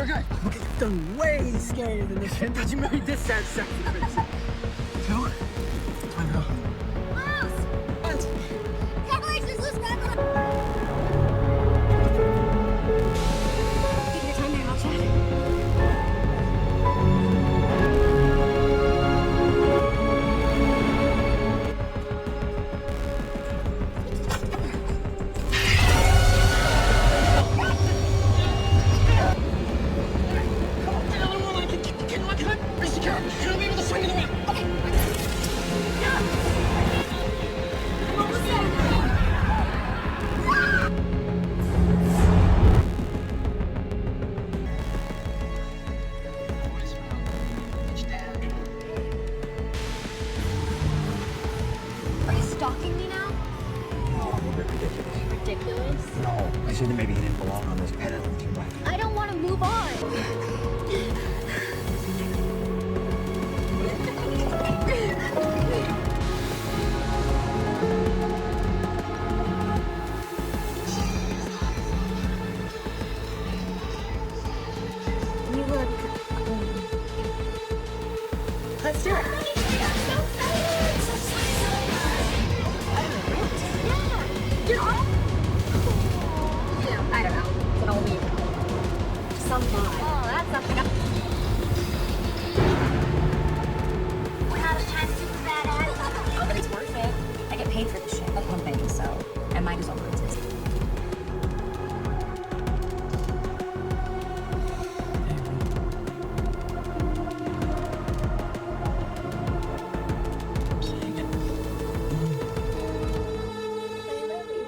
you're good. Okay, you've done way scarier than this. Did you marry this sad sexy crazy? No? I know. Loose! What? Cavaliers is loose, grab on. Take your time there, I'll chat.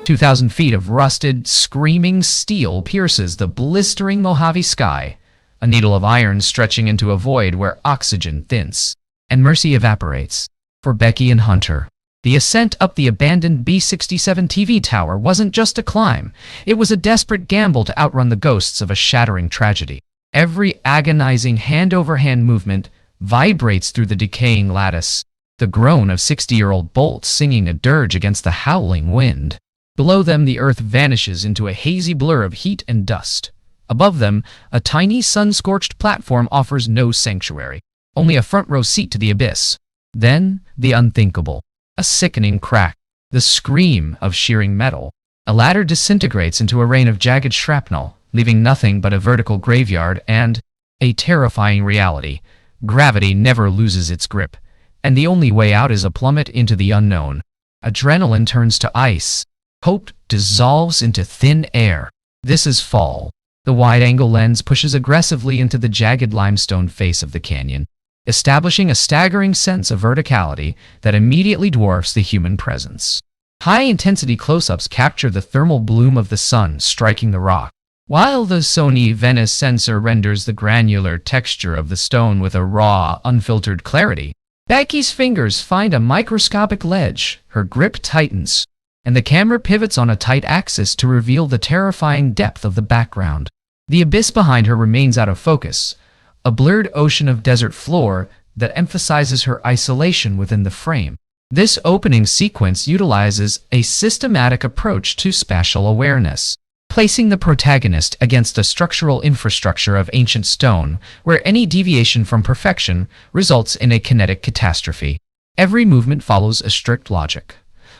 2,000 feet of rusted, screaming steel pierces the blistering Mojave sky, a needle of iron stretching into a void where oxygen thins and mercy evaporates. For Becky and Hunter, the ascent up the abandoned B67 TV tower wasn't just a climb. It was a desperate gamble to outrun the ghosts of a shattering tragedy. Every agonizing hand-over-hand movement vibrates through the decaying lattice, the groan of 60-year-old bolts singing a dirge against the howling wind. Below them, the earth vanishes into a hazy blur of heat and dust. Above them, a tiny sun-scorched platform offers no sanctuary, only a front-row seat to the abyss. Then, the unthinkable. A sickening crack, the scream of shearing metal. A ladder disintegrates into a rain of jagged shrapnel, leaving nothing but a vertical graveyard and a terrifying reality. Gravity never loses its grip, and the only way out is a plummet into the unknown. Adrenaline turns to ice. Hope dissolves into thin air. This is fall. The wide-angle lens pushes aggressively into the jagged limestone face of the canyon, establishing a staggering sense of verticality that immediately dwarfs the human presence. High-intensity close-ups capture the thermal bloom of the sun striking the rock, while the Sony Venice sensor renders the granular texture of the stone with a raw, unfiltered clarity. Becky's fingers find a microscopic ledge, her grip tightens, and the camera pivots on a tight axis to reveal the terrifying depth of the background. The abyss behind her remains out of focus, a blurred ocean of desert floor that emphasizes her isolation within the frame. This opening sequence utilizes a systematic approach to spatial awareness, placing the protagonist against a structural infrastructure of ancient stone, where any deviation from perfection results in a kinetic catastrophe. Every movement follows a strict logic.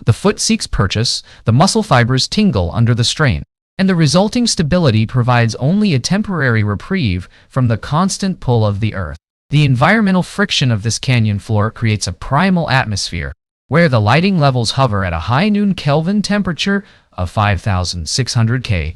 The foot seeks purchase, the muscle fibers tingle under the strain, and the resulting stability provides only a temporary reprieve from the constant pull of the earth. The environmental friction of this canyon floor creates a primal atmosphere, where the lighting levels hover at a high noon Kelvin temperature of 5,600 K.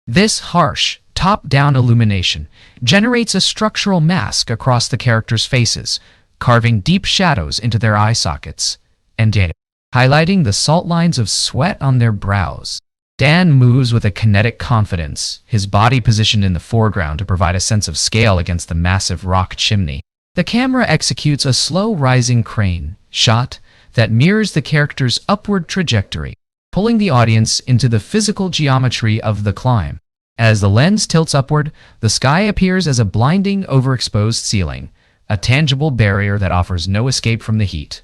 This harsh, top-down illumination generates a structural mask across the characters' faces, carving deep shadows into their eye sockets, and highlighting the salt lines of sweat on their brows. Dan moves with a kinetic confidence, his body positioned in the foreground to provide a sense of scale against the massive rock chimney. The camera executes a slow rising crane shot that mirrors the character's upward trajectory, pulling the audience into the physical geometry of the climb. As the lens tilts upward, the sky appears as a blinding, overexposed ceiling, a tangible barrier that offers no escape from the heat.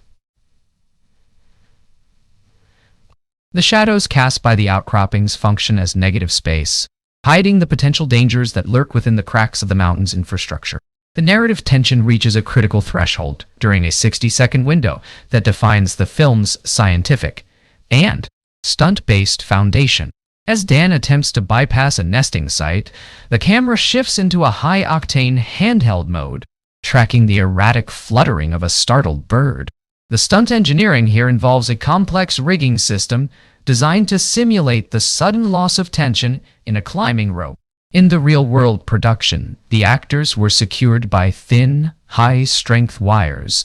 The shadows cast by the outcroppings function as negative space, hiding the potential dangers that lurk within the cracks of the mountain's infrastructure. The narrative tension reaches a critical threshold during a 60-second window that defines the film's scientific and stunt-based foundation. As Dan attempts to bypass a nesting site, the camera shifts into a high-octane handheld mode, tracking the erratic fluttering of a startled bird. The stunt engineering here involves a complex rigging system designed to simulate the sudden loss of tension in a climbing rope. In the real-world production, the actors were secured by thin, high-strength wires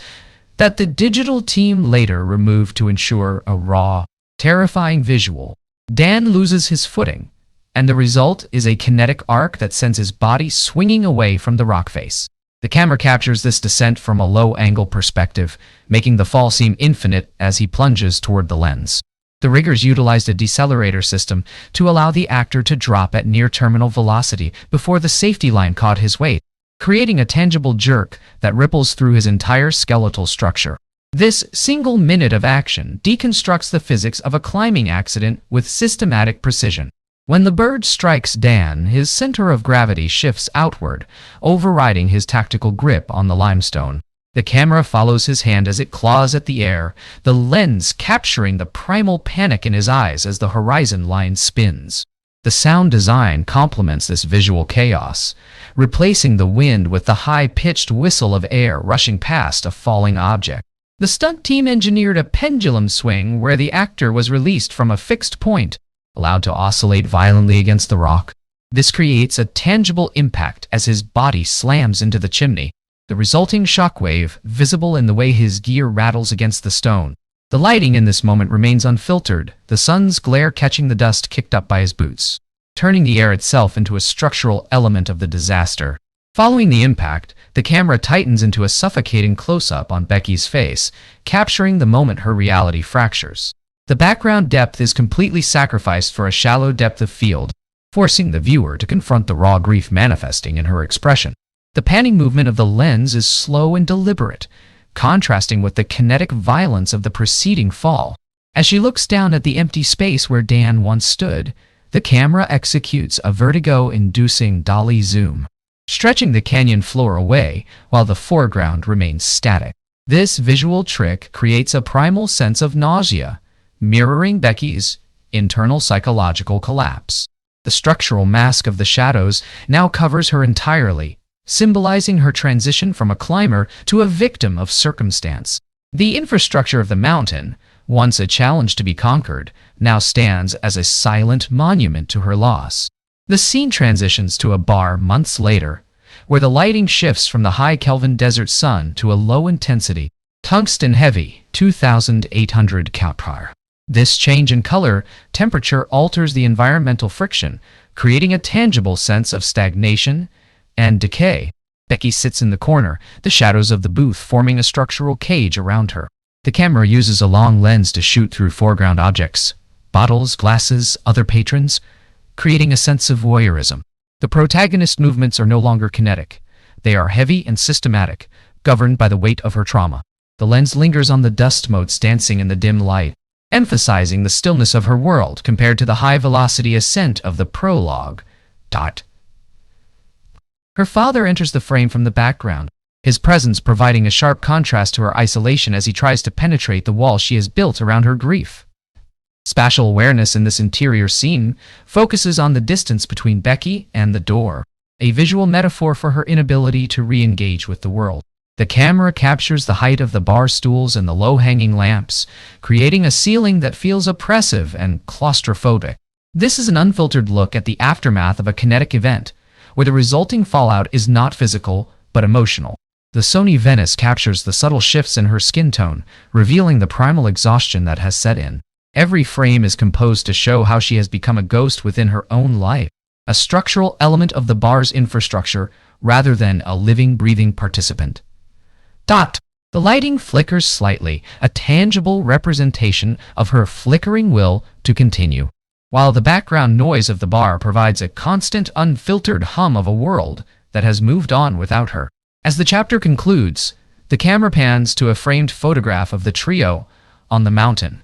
that the digital team later removed to ensure a raw, terrifying visual. Dan loses his footing, and the result is a kinetic arc that sends his body swinging away from the rock face. The camera captures this descent from a low-angle perspective, making the fall seem infinite as he plunges toward the lens. The riggers utilized a decelerator system to allow the actor to drop at near-terminal velocity before the safety line caught his weight, creating a tangible jerk that ripples through his entire skeletal structure. This single minute of action deconstructs the physics of a climbing accident with systematic precision. When the bird strikes Dan, his center of gravity shifts outward, overriding his tactical grip on the limestone. The camera follows his hand as it claws at the air, the lens capturing the primal panic in his eyes as the horizon line spins. The sound design complements this visual chaos, replacing the wind with the high-pitched whistle of air rushing past a falling object. The stunt team engineered a pendulum swing where the actor was released from a fixed point, allowed to oscillate violently against the rock. This creates a tangible impact as his body slams into the chimney, the resulting shockwave visible in the way his gear rattles against the stone. The lighting in this moment remains unfiltered, the sun's glare catching the dust kicked up by his boots, turning the air itself into a structural element of the disaster. Following the impact, the camera tightens into a suffocating close-up on Becky's face, capturing the moment her reality fractures. The background depth is completely sacrificed for a shallow depth of field, forcing the viewer to confront the raw grief manifesting in her expression. The panning movement of the lens is slow and deliberate, contrasting with the kinetic violence of the preceding fall. As she looks down at the empty space where Dan once stood, the camera executes a vertigo-inducing dolly zoom, stretching the canyon floor away while the foreground remains static. This visual trick creates a primal sense of nausea, mirroring Becky's internal psychological collapse. The structural mask of the shadows now covers her entirely, symbolizing her transition from a climber to a victim of circumstance. The infrastructure of the mountain, once a challenge to be conquered, now stands as a silent monument to her loss. The scene transitions to a bar months later, where the lighting shifts from the high Kelvin desert sun to a low-intensity, tungsten-heavy 2,800 Kelvin. This change in color temperature alters the environmental friction, creating a tangible sense of stagnation and decay. Becky sits in the corner, the shadows of the booth forming a structural cage around her. The camera uses a long lens to shoot through foreground objects, bottles, glasses, other patrons, creating a sense of voyeurism. The protagonist's movements are no longer kinetic. They are heavy and systematic, governed by the weight of her trauma. The lens lingers on the dust motes dancing in the dim light, emphasizing the stillness of her world compared to the high-velocity ascent of the prologue. Her father enters the frame from the background, his presence providing a sharp contrast to her isolation as he tries to penetrate the wall she has built around her grief. Spatial awareness in this interior scene focuses on the distance between Becky and the door, a visual metaphor for her inability to re-engage with the world. The camera captures the height of the bar stools and the low-hanging lamps, creating a ceiling that feels oppressive and claustrophobic. This is an unfiltered look at the aftermath of a kinetic event, where the resulting fallout is not physical, but emotional. The Sony Venice captures the subtle shifts in her skin tone, revealing the primal exhaustion that has set in. Every frame is composed to show how she has become a ghost within her own life, a structural element of the bar's infrastructure rather than a living, breathing participant. The lighting flickers slightly, a tangible representation of her flickering will to continue, while the background noise of the bar provides a constant, unfiltered hum of a world that has moved on without her. As the chapter concludes, the camera pans to a framed photograph of the trio on the mountain,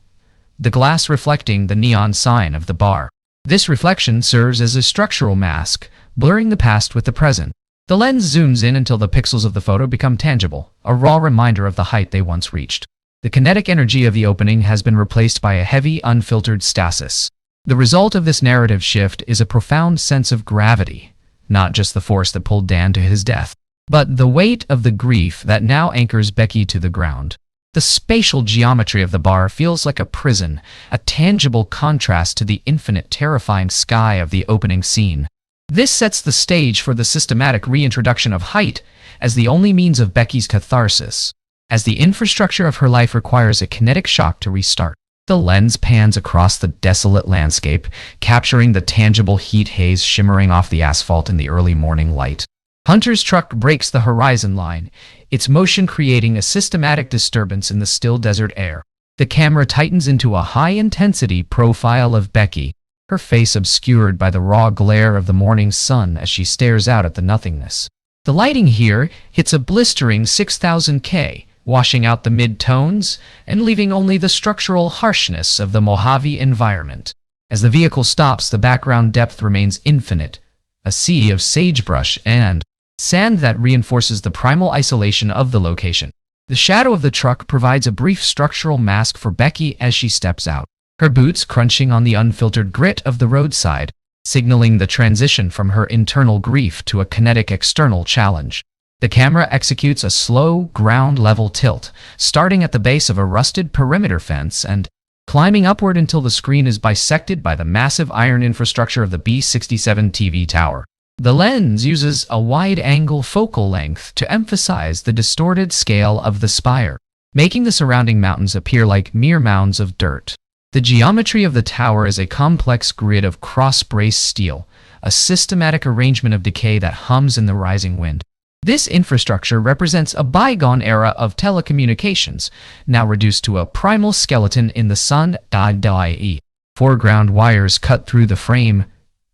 the glass reflecting the neon sign of the bar. This reflection serves as a structural mask, blurring the past with the present. The lens zooms in until the pixels of the photo become tangible, a raw reminder of the height they once reached. The kinetic energy of the opening has been replaced by a heavy, unfiltered stasis. The result of this narrative shift is a profound sense of gravity, not just the force that pulled Dan to his death, but the weight of the grief that now anchors Becky to the ground. The spatial geometry of the bar feels like a prison, a tangible contrast to the infinite, terrifying sky of the opening scene. This sets the stage for the systematic reintroduction of height as the only means of Becky's catharsis, as the infrastructure of her life requires a kinetic shock to restart. The lens pans across the desolate landscape, capturing the tangible heat haze shimmering off the asphalt in the early morning light. Hunter's truck breaks the horizon line, its motion creating a systematic disturbance in the still desert air. The camera tightens into a high-intensity profile of Becky, her face obscured by the raw glare of the morning sun as she stares out at the nothingness. The lighting here hits a blistering 6,000 K, washing out the mid-tones and leaving only the structural harshness of the Mojave environment. As the vehicle stops, the background depth remains infinite, a sea of sagebrush and sand that reinforces the primal isolation of the location. The shadow of the truck provides a brief structural mask for Becky as she steps out, her boots crunching on the unfiltered grit of the roadside, signaling the transition from her internal grief to a kinetic external challenge. The camera executes a slow, ground-level tilt, starting at the base of a rusted perimeter fence and climbing upward until the screen is bisected by the massive iron infrastructure of the B67 TV tower. The lens uses a wide-angle focal length to emphasize the distorted scale of the spire, making the surrounding mountains appear like mere mounds of dirt. The geometry of the tower is a complex grid of cross-braced steel, a systematic arrangement of decay that hums in the rising wind. This infrastructure represents a bygone era of telecommunications, now reduced to a primal skeleton in the sun. Foreground wires cut through the frame,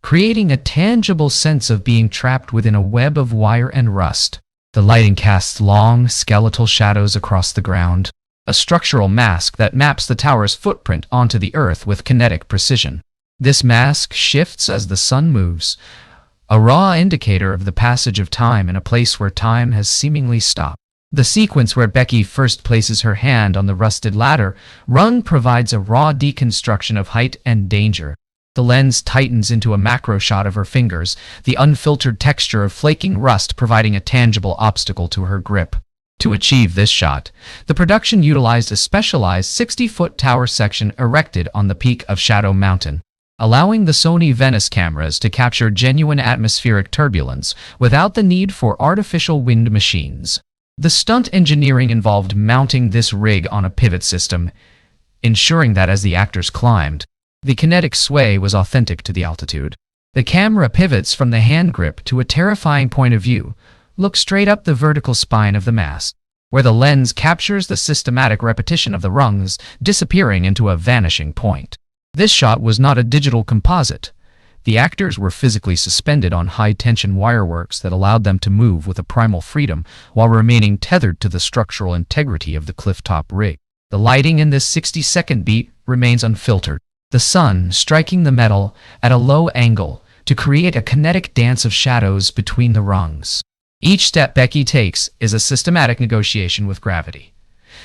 creating a tangible sense of being trapped within a web of wire and rust. The lighting casts long, skeletal shadows across the ground, a structural mask that maps the tower's footprint onto the earth with kinetic precision. This mask shifts as the sun moves, a raw indicator of the passage of time in a place where time has seemingly stopped. The sequence where Becky first places her hand on the rusted ladder rung provides a raw deconstruction of height and danger. The lens tightens into a macro shot of her fingers, the unfiltered texture of flaking rust providing a tangible obstacle to her grip. To achieve this shot, the production utilized a specialized 60-foot tower section erected on the peak of Shadow Mountain, allowing the Sony Venice cameras to capture genuine atmospheric turbulence without the need for artificial wind machines. The stunt engineering involved mounting this rig on a pivot system, ensuring that as the actors climbed, the kinetic sway was authentic to the altitude. The camera pivots from the hand grip to a terrifying point of view. Look straight up the vertical spine of the mast, where the lens captures the systematic repetition of the rungs, disappearing into a vanishing point. This shot was not a digital composite. The actors were physically suspended on high-tension wireworks that allowed them to move with a primal freedom while remaining tethered to the structural integrity of the clifftop rig. The lighting in this 60-second beat remains unfiltered, the sun striking the metal at a low angle to create a kinetic dance of shadows between the rungs. Each step Becky takes is a systematic negotiation with gravity,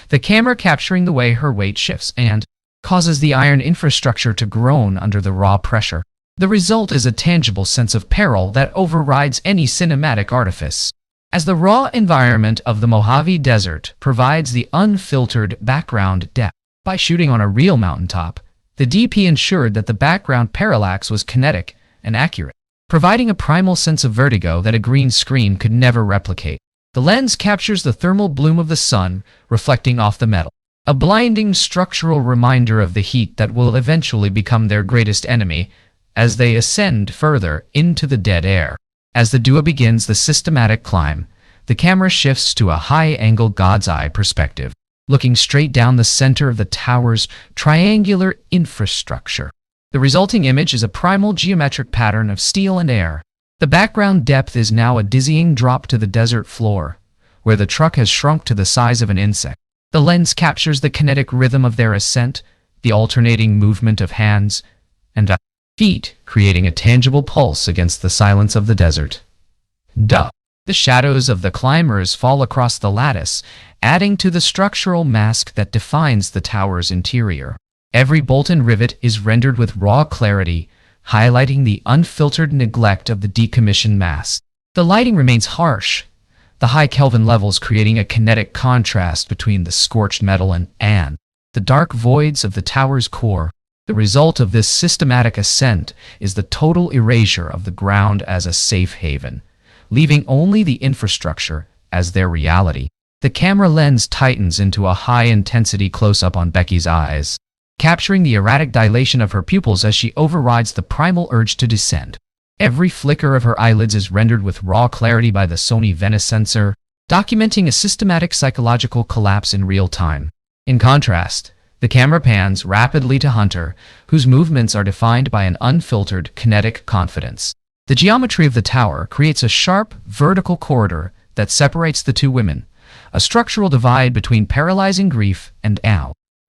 the camera capturing the way her weight shifts and causes the iron infrastructure to groan under the raw pressure. The result is a tangible sense of peril that overrides any cinematic artifice. As the raw environment of the Mojave Desert provides the unfiltered background depth, by shooting on a real mountaintop, the DP ensured that the background parallax was kinetic and accurate, providing a primal sense of vertigo that a green screen could never replicate. The lens captures the thermal bloom of the sun, reflecting off the metal, a blinding structural reminder of the heat that will eventually become their greatest enemy as they ascend further into the dead air. As the duo begins the systematic climb, the camera shifts to a high-angle God's eye perspective, looking straight down the center of the tower's triangular infrastructure. The resulting image is a primal geometric pattern of steel and air. The background depth is now a dizzying drop to the desert floor, where the truck has shrunk to the size of an insect. The lens captures the kinetic rhythm of their ascent, the alternating movement of hands and feet, creating a tangible pulse against the silence of the desert. Duh. The shadows of the climbers fall across the lattice, adding to the structural mask that defines the tower's interior. Every bolt and rivet is rendered with raw clarity, highlighting the unfiltered neglect of the decommissioned mass. The lighting remains harsh, the high Kelvin levels creating a kinetic contrast between the scorched metal and the dark voids of the tower's core. The result of this systematic ascent is the total erasure of the ground as a safe haven, leaving only the infrastructure as their reality. The camera lens tightens into a high-intensity close-up on Becky's eyes, capturing the erratic dilation of her pupils as she overrides the primal urge to descend. Every flicker of her eyelids is rendered with raw clarity by the Sony Venice sensor, documenting a systematic psychological collapse in real time. In contrast, the camera pans rapidly to Hunter, whose movements are defined by an unfiltered, kinetic confidence. The geometry of the tower creates a sharp, vertical corridor that separates the two women, a structural divide between paralyzing grief and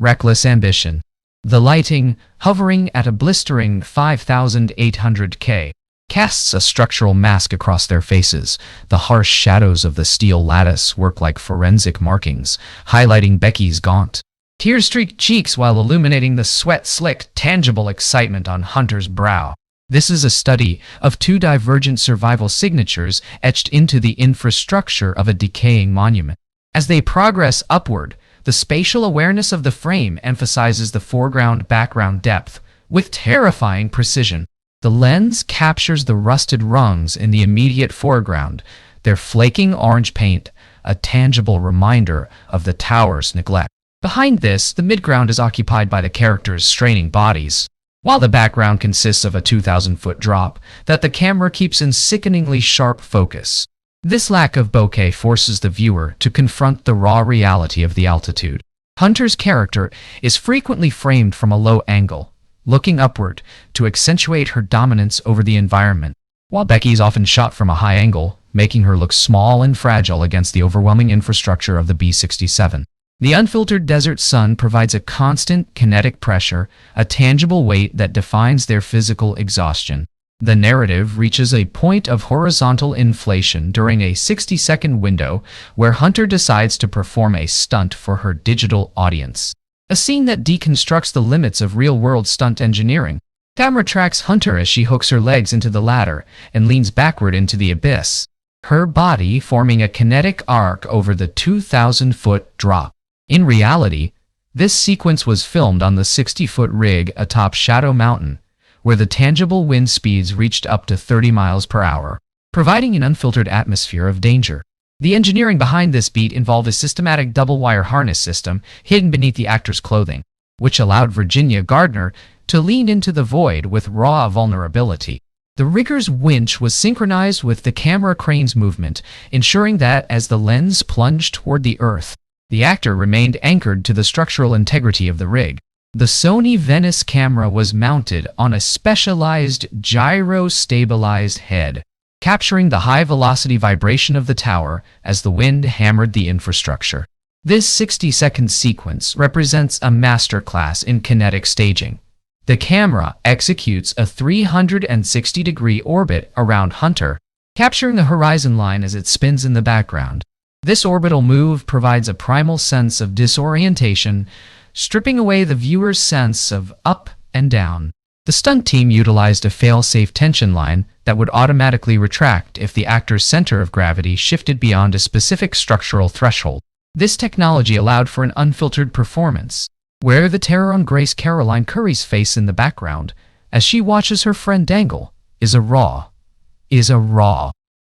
reckless ambition. The lighting, hovering at a blistering 5,800 K, casts a structural mask across their faces. The harsh shadows of the steel lattice work like forensic markings, highlighting Becky's gaunt, tear-streaked cheeks while illuminating the sweat-slicked, tangible excitement on Hunter's brow. This is a study of two divergent survival signatures etched into the infrastructure of a decaying monument. As they progress upward, the spatial awareness of the frame emphasizes the foreground-background depth with terrifying precision. The lens captures the rusted rungs in the immediate foreground, their flaking orange paint, a tangible reminder of the tower's neglect. Behind this, the midground is occupied by the characters' straining bodies, while the background consists of a 2,000-foot drop that the camera keeps in sickeningly sharp focus. This lack of bokeh forces the viewer to confront the raw reality of the altitude. Hunter's character is frequently framed from a low angle, looking upward to accentuate her dominance over the environment, while Becky is often shot from a high angle, making her look small and fragile against the overwhelming infrastructure of the B67. The unfiltered desert sun provides a constant kinetic pressure, a tangible weight that defines their physical exhaustion. The narrative reaches a point of horizontal inflation during a 60-second window where Hunter decides to perform a stunt for her digital audience. A scene that deconstructs the limits of real-world stunt engineering. Camera tracks Hunter as she hooks her legs into the ladder and leans backward into the abyss, her body forming a kinetic arc over the 2,000-foot drop. In reality, this sequence was filmed on the 60-foot rig atop Shadow Mountain, where the tangible wind speeds reached up to 30 miles per hour, providing an unfiltered atmosphere of danger. The engineering behind this beat involved a systematic double-wire harness system hidden beneath the actor's clothing, which allowed Virginia Gardner to lean into the void with raw vulnerability. The rigger's winch was synchronized with the camera crane's movement, ensuring that as the lens plunged toward the earth, the actor remained anchored to the structural integrity of the rig. The Sony Venice camera was mounted on a specialized gyro-stabilized head, capturing the high-velocity vibration of the tower as the wind hammered the infrastructure. This 60-second sequence represents a masterclass in kinetic staging. The camera executes a 360-degree orbit around Hunter, capturing the horizon line as it spins in the background. This orbital move provides a primal sense of disorientation, stripping away the viewer's sense of up and down. The stunt team utilized a fail-safe tension line that would automatically retract if the actor's center of gravity shifted beyond a specific structural threshold. This technology allowed for an unfiltered performance, where the terror on Grace Caroline Currey's face in the background, as she watches her friend dangle, is a raw,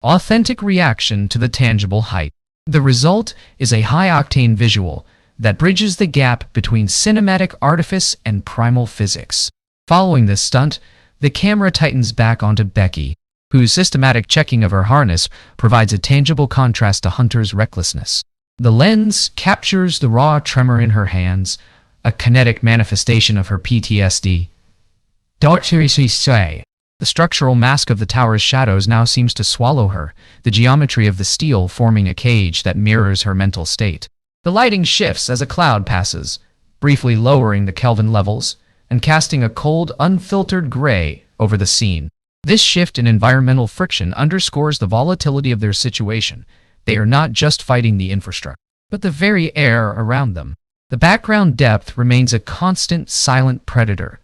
authentic reaction to the tangible height. The result is a high-octane visual that bridges the gap between cinematic artifice and primal physics. Following this stunt, the camera tightens back onto Becky, whose systematic checking of her harness provides a tangible contrast to Hunter's recklessness. The lens captures the raw tremor in her hands, a kinetic manifestation of her PTSD. The structural mask of the tower's shadows now seems to swallow her, the geometry of the steel forming a cage that mirrors her mental state. The lighting shifts as a cloud passes, briefly lowering the Kelvin levels and casting a cold, unfiltered gray over the scene. This shift in environmental friction underscores the volatility of their situation. They are not just fighting the infrastructure, but the very air around them. The background depth remains a constant, silent predator.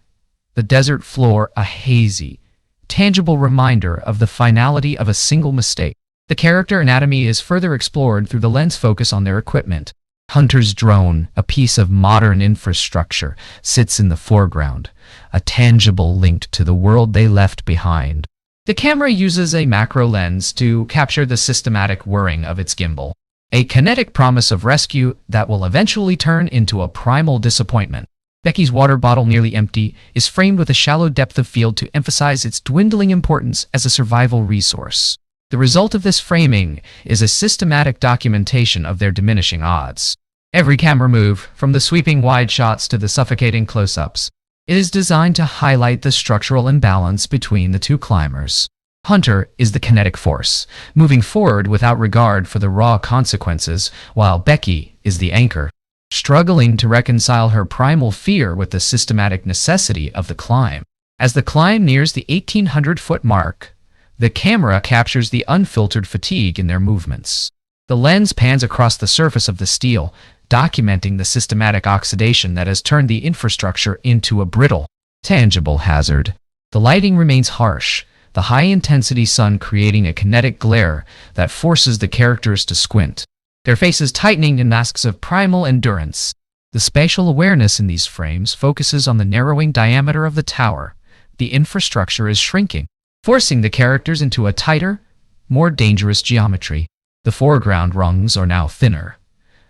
The desert floor a hazy, tangible reminder of the finality of a single mistake. The character anatomy is further explored through the lens focus on their equipment. Hunter's drone, a piece of modern infrastructure, sits in the foreground, a tangible link to the world they left behind. The camera uses a macro lens to capture the systematic whirring of its gimbal, a kinetic promise of rescue that will eventually turn into a primal disappointment. Becky's water bottle, nearly empty, is framed with a shallow depth of field to emphasize its dwindling importance as a survival resource. The result of this framing is a systematic documentation of their diminishing odds. Every camera move, from the sweeping wide shots to the suffocating close-ups, is designed to highlight the structural imbalance between the two climbers. Hunter is the kinetic force, moving forward without regard for the raw consequences, while Becky is the anchor, struggling to reconcile her primal fear with the systematic necessity of the climb. As the climb nears the 1,800-foot mark, the camera captures the unfiltered fatigue in their movements. The lens pans across the surface of the steel, documenting the systematic oxidation that has turned the infrastructure into a brittle, tangible hazard. The lighting remains harsh, the high-intensity sun creating a kinetic glare that forces the characters to squint, their faces tightening in masks of primal endurance. The spatial awareness in these frames focuses on the narrowing diameter of the tower. The infrastructure is shrinking, forcing the characters into a tighter, more dangerous geometry. The foreground rungs are now thinner,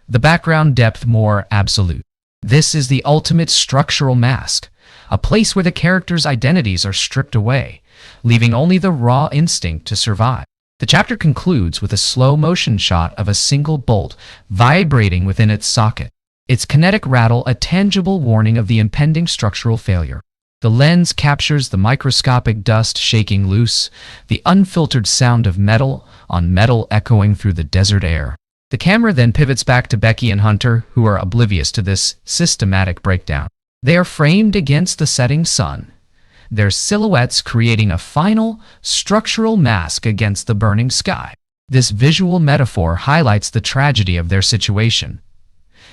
the background depth more absolute. This is the ultimate structural mask, a place where the characters' identities are stripped away, leaving only the raw instinct to survive. The chapter concludes with a slow-motion shot of a single bolt vibrating within its socket, its kinetic rattle a tangible warning of the impending structural failure. The lens captures the microscopic dust shaking loose, the unfiltered sound of metal on metal echoing through the desert air. The camera then pivots back to Becky and Hunter, who are oblivious to this systematic breakdown. They are framed against the setting sun, their silhouettes creating a final, structural mask against the burning sky. This visual metaphor highlights the tragedy of their situation.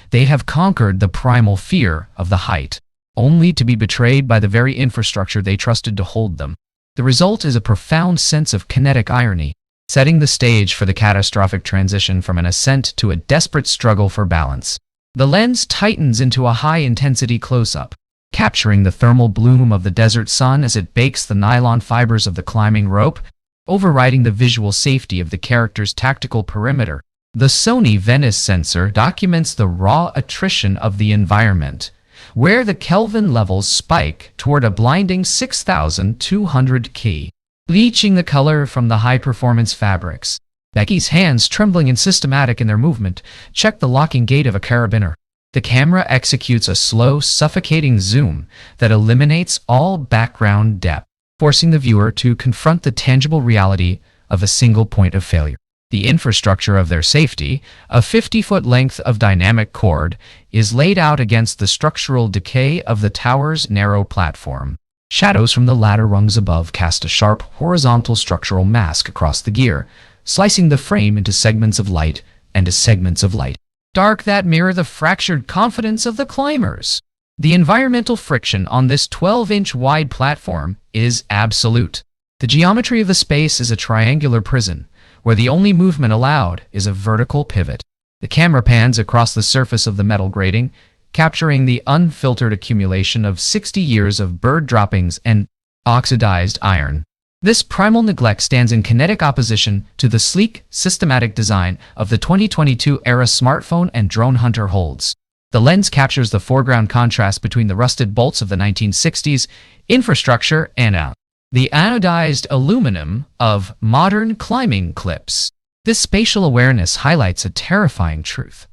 They have conquered the primal fear of the height, only to be betrayed by the very infrastructure they trusted to hold them. The result is a profound sense of kinetic irony, setting the stage for the catastrophic transition from an ascent to a desperate struggle for balance. The lens tightens into a high-intensity close-up, capturing the thermal bloom of the desert sun as it bakes the nylon fibers of the climbing rope, overriding the visual safety of the character's tactical perimeter. The Sony Venice sensor documents the raw attrition of the environment, where the Kelvin levels spike toward a blinding 6,200 K, bleaching the color from the high-performance fabrics. Becky's hands, trembling and systematic in their movement, check the locking gate of a carabiner. The camera executes a slow, suffocating zoom that eliminates all background depth, forcing the viewer to confront the tangible reality of a single point of failure. The infrastructure of their safety, a 50-foot length of dynamic cord, is laid out against the structural decay of the tower's narrow platform. Shadows from the ladder rungs above cast a sharp, horizontal structural mask across the gear, slicing the frame into segments of light and segments of light dark that mirror the fractured confidence of the climbers. The environmental friction on this 12-inch wide platform is absolute. The geometry of the space is a triangular prison, where the only movement allowed is a vertical pivot. The camera pans across the surface of the metal grating, capturing the unfiltered accumulation of 60 years of bird droppings and oxidized iron. This primal neglect stands in kinetic opposition to the sleek, systematic design of the 2022-era smartphone and drone Hunter holds. The lens captures the foreground contrast between the rusted bolts of the 1960s infrastructure and the anodized aluminum of modern climbing clips. This spatial awareness highlights a terrifying truth.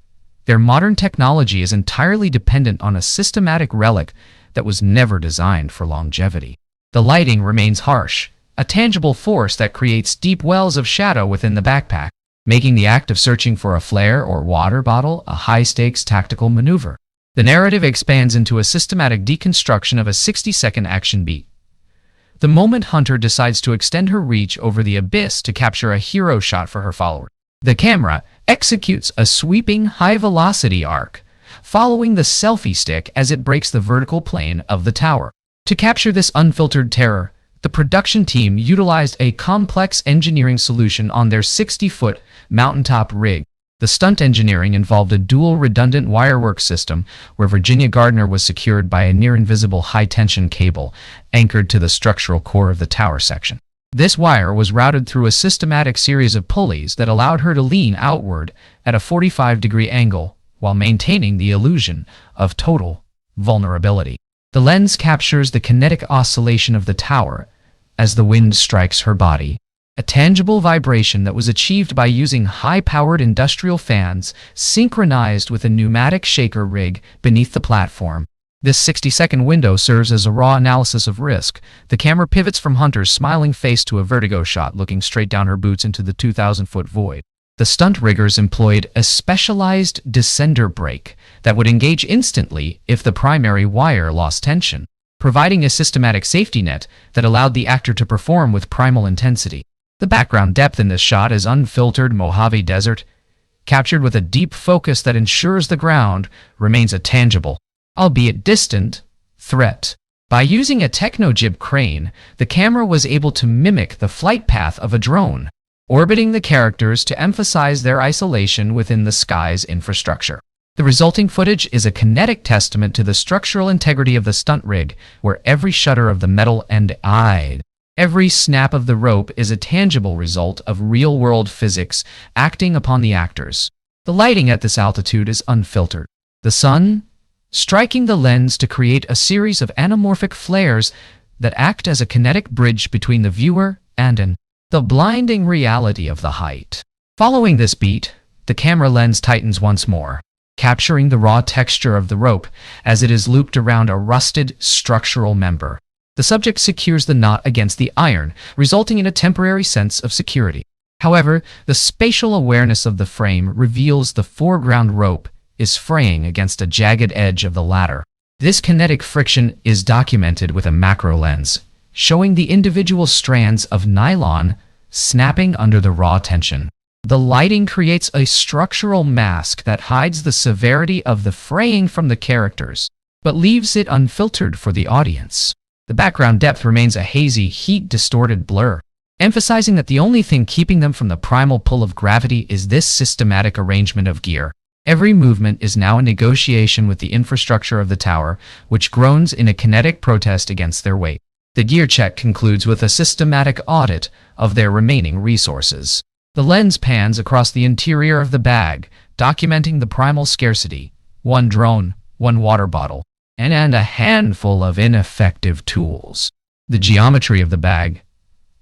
Their modern technology is entirely dependent on a systematic relic that was never designed for longevity. The lighting remains harsh, a tangible force that creates deep wells of shadow within the backpack, making the act of searching for a flare or water bottle a high-stakes tactical maneuver. The narrative expands into a systematic deconstruction of a 60-second action beat. the moment Hunter decides to extend her reach over the abyss to capture a hero shot for her followers. The camera executes a sweeping high-velocity arc, following the selfie stick as it breaks the vertical plane of the tower. To capture this unfiltered terror, the production team utilized a complex engineering solution on their 60-foot mountaintop rig. The stunt engineering involved a dual redundant wirework system where Virginia Gardner was secured by a near-invisible high-tension cable anchored to the structural core of the tower section. This wire was routed through a systematic series of pulleys that allowed her to lean outward at a 45-degree angle while maintaining the illusion of total vulnerability. The lens captures the kinetic oscillation of the tower as the wind strikes her body, a tangible vibration that was achieved by using high-powered industrial fans synchronized with a pneumatic shaker rig beneath the platform. This 60-second window serves as a raw analysis of risk. The camera pivots from Hunter's smiling face to a vertigo shot looking straight down her boots into the 2,000-foot void. The stunt riggers employed a specialized descender brake that would engage instantly if the primary wire lost tension, providing a systematic safety net that allowed the actor to perform with primal intensity. The background depth in this shot is unfiltered Mojave desert, captured with a deep focus that ensures the ground remains a tangible, albeit distant, threat. By using a techno-jib crane, the camera was able to mimic the flight path of a drone, orbiting the characters to emphasize their isolation within the sky's infrastructure. The resulting footage is a kinetic testament to the structural integrity of the stunt rig, where every shudder of the metal and every snap of the rope is a tangible result of real-world physics acting upon the actors. The lighting at this altitude is unfiltered. The sun, striking the lens to create a series of anamorphic flares that act as a kinetic bridge between the viewer and the blinding reality of the height. Following this beat, the camera lens tightens once more, capturing the raw texture of the rope as it is looped around a rusted structural member. The subject secures the knot against the iron, resulting in a temporary sense of security. However, the spatial awareness of the frame reveals the foreground rope is fraying against a jagged edge of the ladder. This kinetic friction is documented with a macro lens, showing the individual strands of nylon snapping under the raw tension. The lighting creates a structural mask that hides the severity of the fraying from the characters, but leaves it unfiltered for the audience. The background depth remains a hazy, heat-distorted blur, emphasizing that the only thing keeping them from the primal pull of gravity is this systematic arrangement of gear. Every movement is now a negotiation with the infrastructure of the tower, which groans in a kinetic protest against their weight. The gear check concludes with a systematic audit of their remaining resources. The lens pans across the interior of the bag, documenting the primal scarcity: one drone, one water bottle, and a handful of ineffective tools. The geometry of the bag,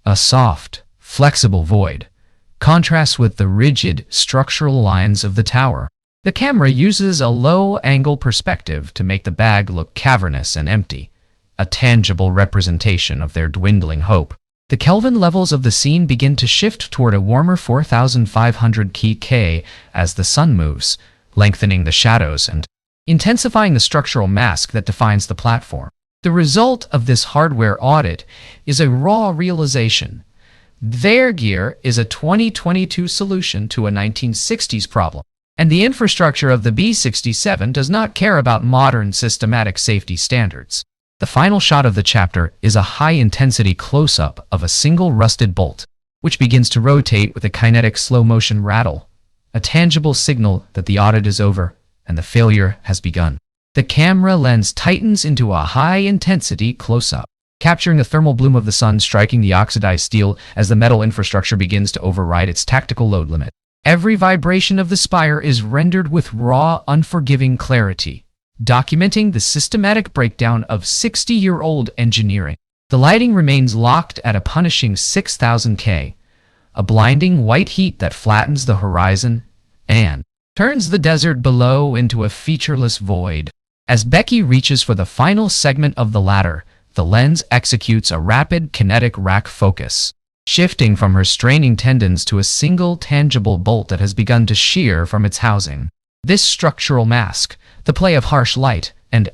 a soft, flexible void, contrasts with the rigid structural lines of the tower. The camera uses a low-angle perspective to make the bag look cavernous and empty, a tangible representation of their dwindling hope. The Kelvin levels of the scene begin to shift toward a warmer 4,500 K as the sun moves, lengthening the shadows and intensifying the structural mask that defines the platform. The result of this hardware audit is a raw realization. Their gear is a 2022 solution to a 1960s problem, and the infrastructure of the B67 does not care about modern systematic safety standards. The final shot of the chapter is a high-intensity close-up of a single rusted bolt, which begins to rotate with a kinetic slow-motion rattle, a tangible signal that the audit is over and the failure has begun. The camera lens tightens into a high-intensity close-up, capturing the thermal bloom of the sun striking the oxidized steel as the metal infrastructure begins to override its tactical load limit. Every vibration of the spire is rendered with raw, unforgiving clarity, documenting the systematic breakdown of 60-year-old engineering. The lighting remains locked at a punishing 6,000 K, a blinding white heat that flattens the horizon and turns the desert below into a featureless void. As Becky reaches for the final segment of the ladder, the lens executes a rapid kinetic rack focus, shifting from her straining tendons to a single tangible bolt that has begun to shear from its housing. This structural mask, the play of harsh light and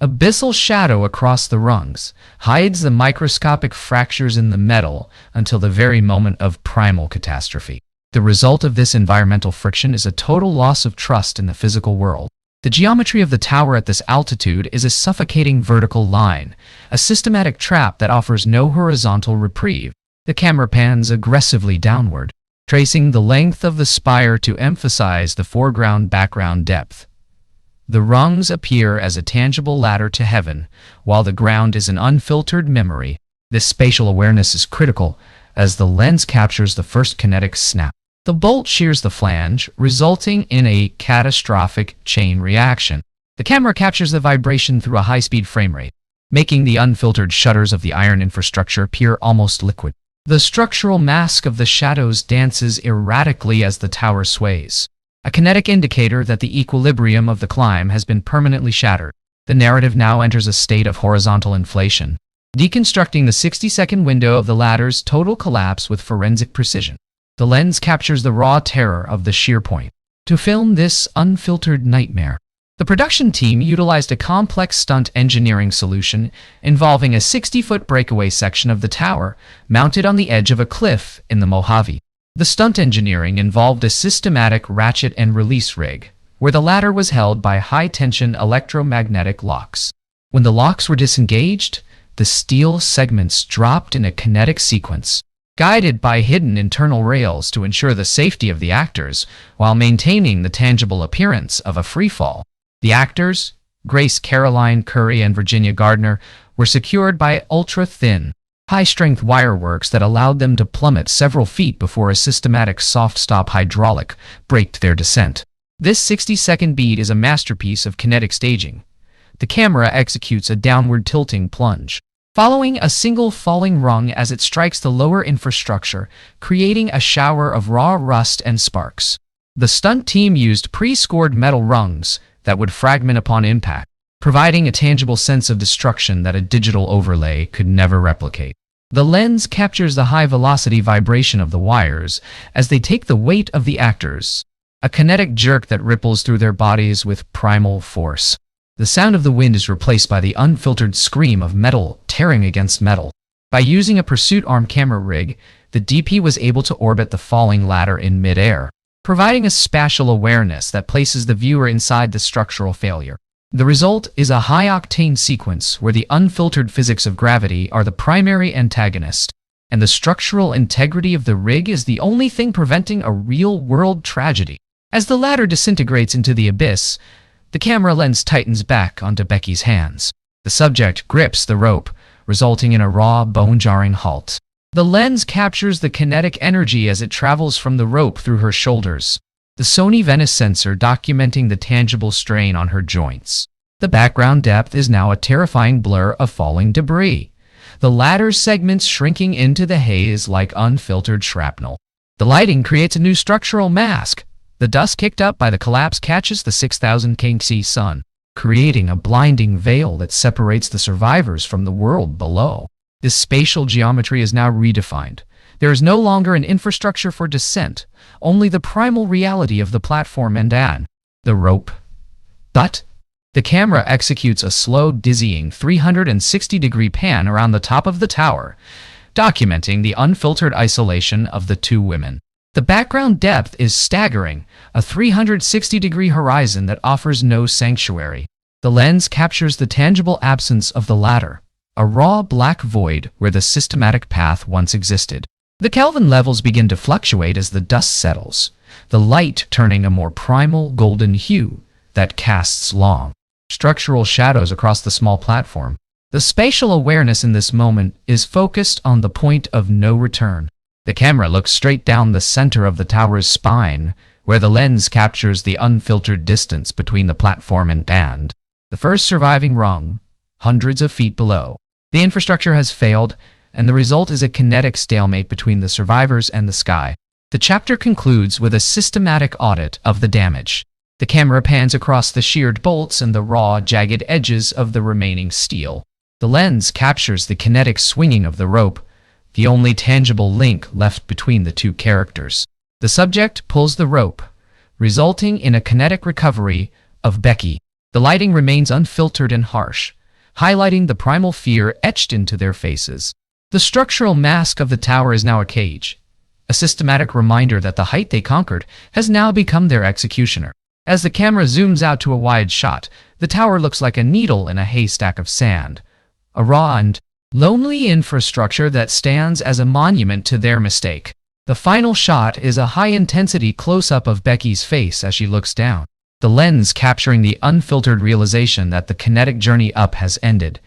abyssal shadow across the rungs hides the microscopic fractures in the metal until the very moment of primal catastrophe. The result of this environmental friction is a total loss of trust in the physical world. The geometry of the tower at this altitude is a suffocating vertical line, a systematic trap that offers no horizontal reprieve. The camera pans aggressively downward, tracing the length of the spire to emphasize the foreground-background depth. The rungs appear as a tangible ladder to heaven, while the ground is an unfiltered memory. This spatial awareness is critical as the lens captures the first kinetic snap. The bolt shears the flange, resulting in a catastrophic chain reaction. The camera captures the vibration through a high-speed frame rate, making the unfiltered shutters of the iron infrastructure appear almost liquid. The structural mask of the shadows dances erratically as the tower sways, a kinetic indicator that the equilibrium of the climb has been permanently shattered. The narrative now enters a state of horizontal inflation, deconstructing the 60-second window of the ladder's total collapse with forensic precision. The lens captures the raw terror of the shear point. To film this unfiltered nightmare, the production team utilized a complex stunt engineering solution involving a 60-foot breakaway section of the tower mounted on the edge of a cliff in the Mojave. The stunt engineering involved a systematic ratchet and release rig, where the ladder was held by high-tension electromagnetic locks. When the locks were disengaged, the steel segments dropped in a kinetic sequence, guided by hidden internal rails to ensure the safety of the actors while maintaining the tangible appearance of a freefall. The actors, Grace Caroline Currey and Virginia Gardner, were secured by ultra-thin, high-strength wireworks that allowed them to plummet several feet before a systematic soft-stop hydraulic braked their descent. This 60-second beat is a masterpiece of kinetic staging. The camera executes a downward tilting plunge, following a single falling rung as it strikes the lower infrastructure, creating a shower of raw rust and sparks. The stunt team used pre-scored metal rungs that would fragment upon impact, providing a tangible sense of destruction that a digital overlay could never replicate. The lens captures the high-velocity vibration of the wires as they take the weight of the actors, a kinetic jerk that ripples through their bodies with primal force. The sound of the wind is replaced by the unfiltered scream of metal tearing against metal. By using a pursuit arm camera rig, the DP was able to orbit the falling ladder in midair, providing a spatial awareness that places the viewer inside the structural failure. The result is a high-octane sequence where the unfiltered physics of gravity are the primary antagonist, and the structural integrity of the rig is the only thing preventing a real-world tragedy. As the ladder disintegrates into the abyss, the camera lens tightens back onto Becky's hands. The subject grips the rope, resulting in a raw, bone-jarring halt. The lens captures the kinetic energy as it travels from the rope through her shoulders, the Sony Venice sensor documenting the tangible strain on her joints. The background depth is now a terrifying blur of falling debris, the ladder's segments shrinking into the haze like unfiltered shrapnel. The lighting creates a new structural mask. The dust kicked up by the collapse catches the 6,000 Kc sun, creating a blinding veil that separates the survivors from the world below. This spatial geometry is now redefined. There is no longer an infrastructure for descent, only the primal reality of the platform and the rope. But the camera executes a slow, dizzying 360-degree pan around the top of the tower, documenting the unfiltered isolation of the two women. The background depth is staggering, a 360-degree horizon that offers no sanctuary. The lens captures the tangible absence of the ladder, a raw black void where the systematic path once existed. The Kelvin levels begin to fluctuate as the dust settles, the light turning a more primal golden hue that casts long, structural shadows across the small platform. The spatial awareness in this moment is focused on the point of no return. The camera looks straight down the center of the tower's spine, where the lens captures the unfiltered distance between the platform and the first surviving rung, hundreds of feet below. The infrastructure has failed, and the result is a kinetic stalemate between the survivors and the sky. The chapter concludes with a systematic audit of the damage. The camera pans across the sheared bolts and the raw, jagged edges of the remaining steel. The lens captures the kinetic swinging of the rope, the only tangible link left between the two characters. The subject pulls the rope, resulting in a kinetic recovery of Becky. The lighting remains unfiltered and harsh, highlighting the primal fear etched into their faces. The structural mask of the tower is now a cage, a systematic reminder that the height they conquered has now become their executioner. As the camera zooms out to a wide shot, the tower looks like a needle in a haystack of sand, a raw and lonely infrastructure that stands as a monument to their mistake. The final shot is a high-intensity close-up of Becky's face as she looks down, the lens capturing the unfiltered realization that the kinetic journey up has ended,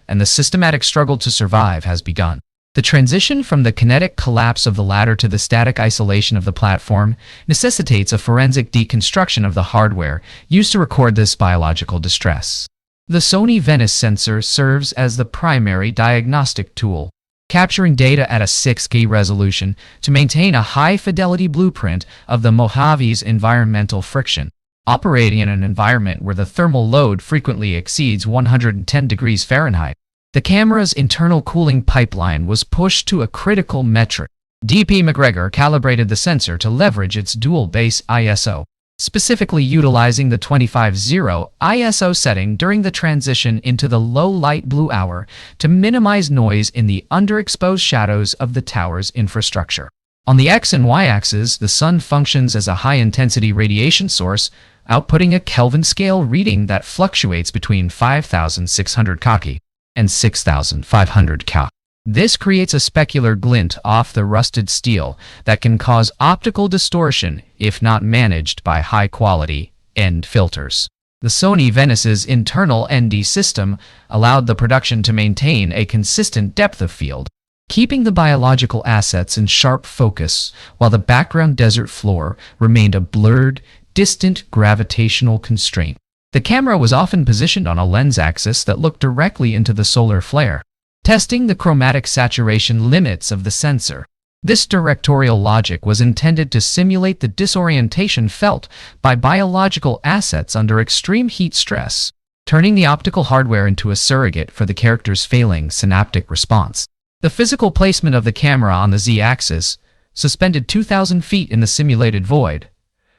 and the systematic struggle to survive has begun. The transition from the kinetic collapse of the ladder to the static isolation of the platform necessitates a forensic deconstruction of the hardware used to record this biological distress. The Sony Venice sensor serves as the primary diagnostic tool, capturing data at a 6K resolution to maintain a high-fidelity blueprint of the Mojave's environmental friction. Operating in an environment where the thermal load frequently exceeds 110 degrees Fahrenheit, the camera's internal cooling pipeline was pushed to a critical metric. DP McGregor calibrated the sensor to leverage its dual-base ISO, specifically utilizing the 25.0 ISO setting during the transition into the low-light blue hour to minimize noise in the underexposed shadows of the tower's infrastructure. On the X and Y axes, the sun functions as a high-intensity radiation source, outputting a Kelvin scale reading that fluctuates between 5,600 Kelvin and 6,500 Kelvin. This creates a specular glint off the rusted steel that can cause optical distortion if not managed by high-quality end filters. The Sony Venice's internal ND system allowed the production to maintain a consistent depth of field, keeping the biological assets in sharp focus while the background desert floor remained a blurred, distant gravitational constraint. The camera was often positioned on a lens axis that looked directly into the solar flare, testing the chromatic saturation limits of the sensor. This directorial logic was intended to simulate the disorientation felt by biological assets under extreme heat stress, turning the optical hardware into a surrogate for the character's failing synaptic response. The physical placement of the camera on the Z-axis, suspended 2,000 feet in the simulated void,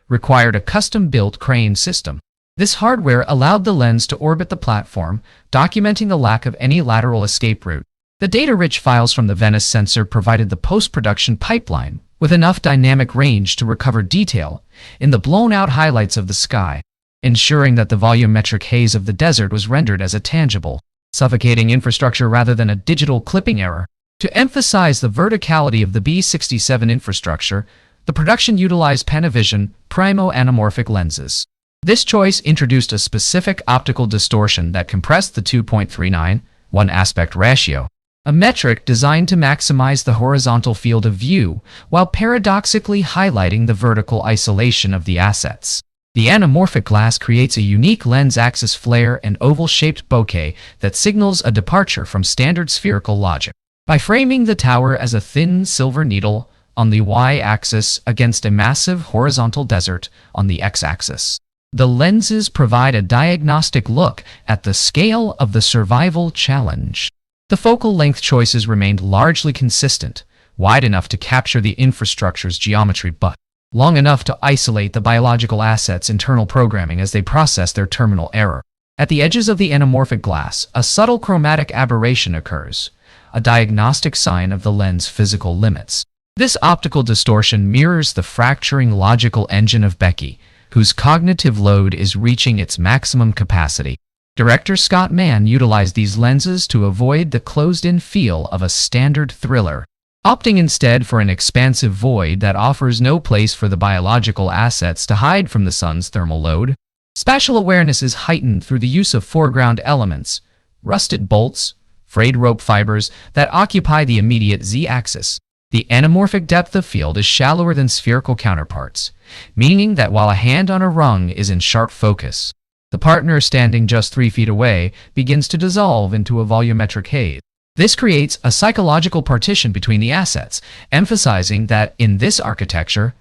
required a custom-built crane system. This hardware allowed the lens to orbit the platform, documenting the lack of any lateral escape route. The data-rich files from the Venice sensor provided the post-production pipeline with enough dynamic range to recover detail in the blown-out highlights of the sky, ensuring that the volumetric haze of the desert was rendered as a tangible, suffocating infrastructure rather than a digital clipping error. To emphasize the verticality of the B67 infrastructure, the production utilized Panavision Primo anamorphic lenses. This choice introduced a specific optical distortion that compressed the 2.39:1 aspect ratio, a metric designed to maximize the horizontal field of view while paradoxically highlighting the vertical isolation of the assets. The anamorphic glass creates a unique lens axis flare and oval-shaped bokeh that signals a departure from standard spherical logic. By framing the tower as a thin silver needle on the Y-axis against a massive horizontal desert on the X-axis, the lenses provide a diagnostic look at the scale of the survival challenge. The focal length choices remained largely consistent, wide enough to capture the infrastructure's geometry but long enough to isolate the biological assets' internal programming as they process their terminal error. At the edges of the anamorphic glass, a subtle chromatic aberration occurs, a diagnostic sign of the lens' physical limits. This optical distortion mirrors the fracturing logical engine of Becky, whose cognitive load is reaching its maximum capacity. Director Scott Mann utilized these lenses to avoid the closed-in feel of a standard thriller, opting instead for an expansive void that offers no place for the biological assets to hide from the sun's thermal load. Spatial awareness is heightened through the use of foreground elements, rusted bolts, frayed rope fibers that occupy the immediate Z-axis. The anamorphic depth of field is shallower than spherical counterparts, meaning that while a hand on a rung is in sharp focus, the partner standing just 3 feet away begins to dissolve into a volumetric haze. This creates a psychological partition between the assets, emphasizing that in this architecture,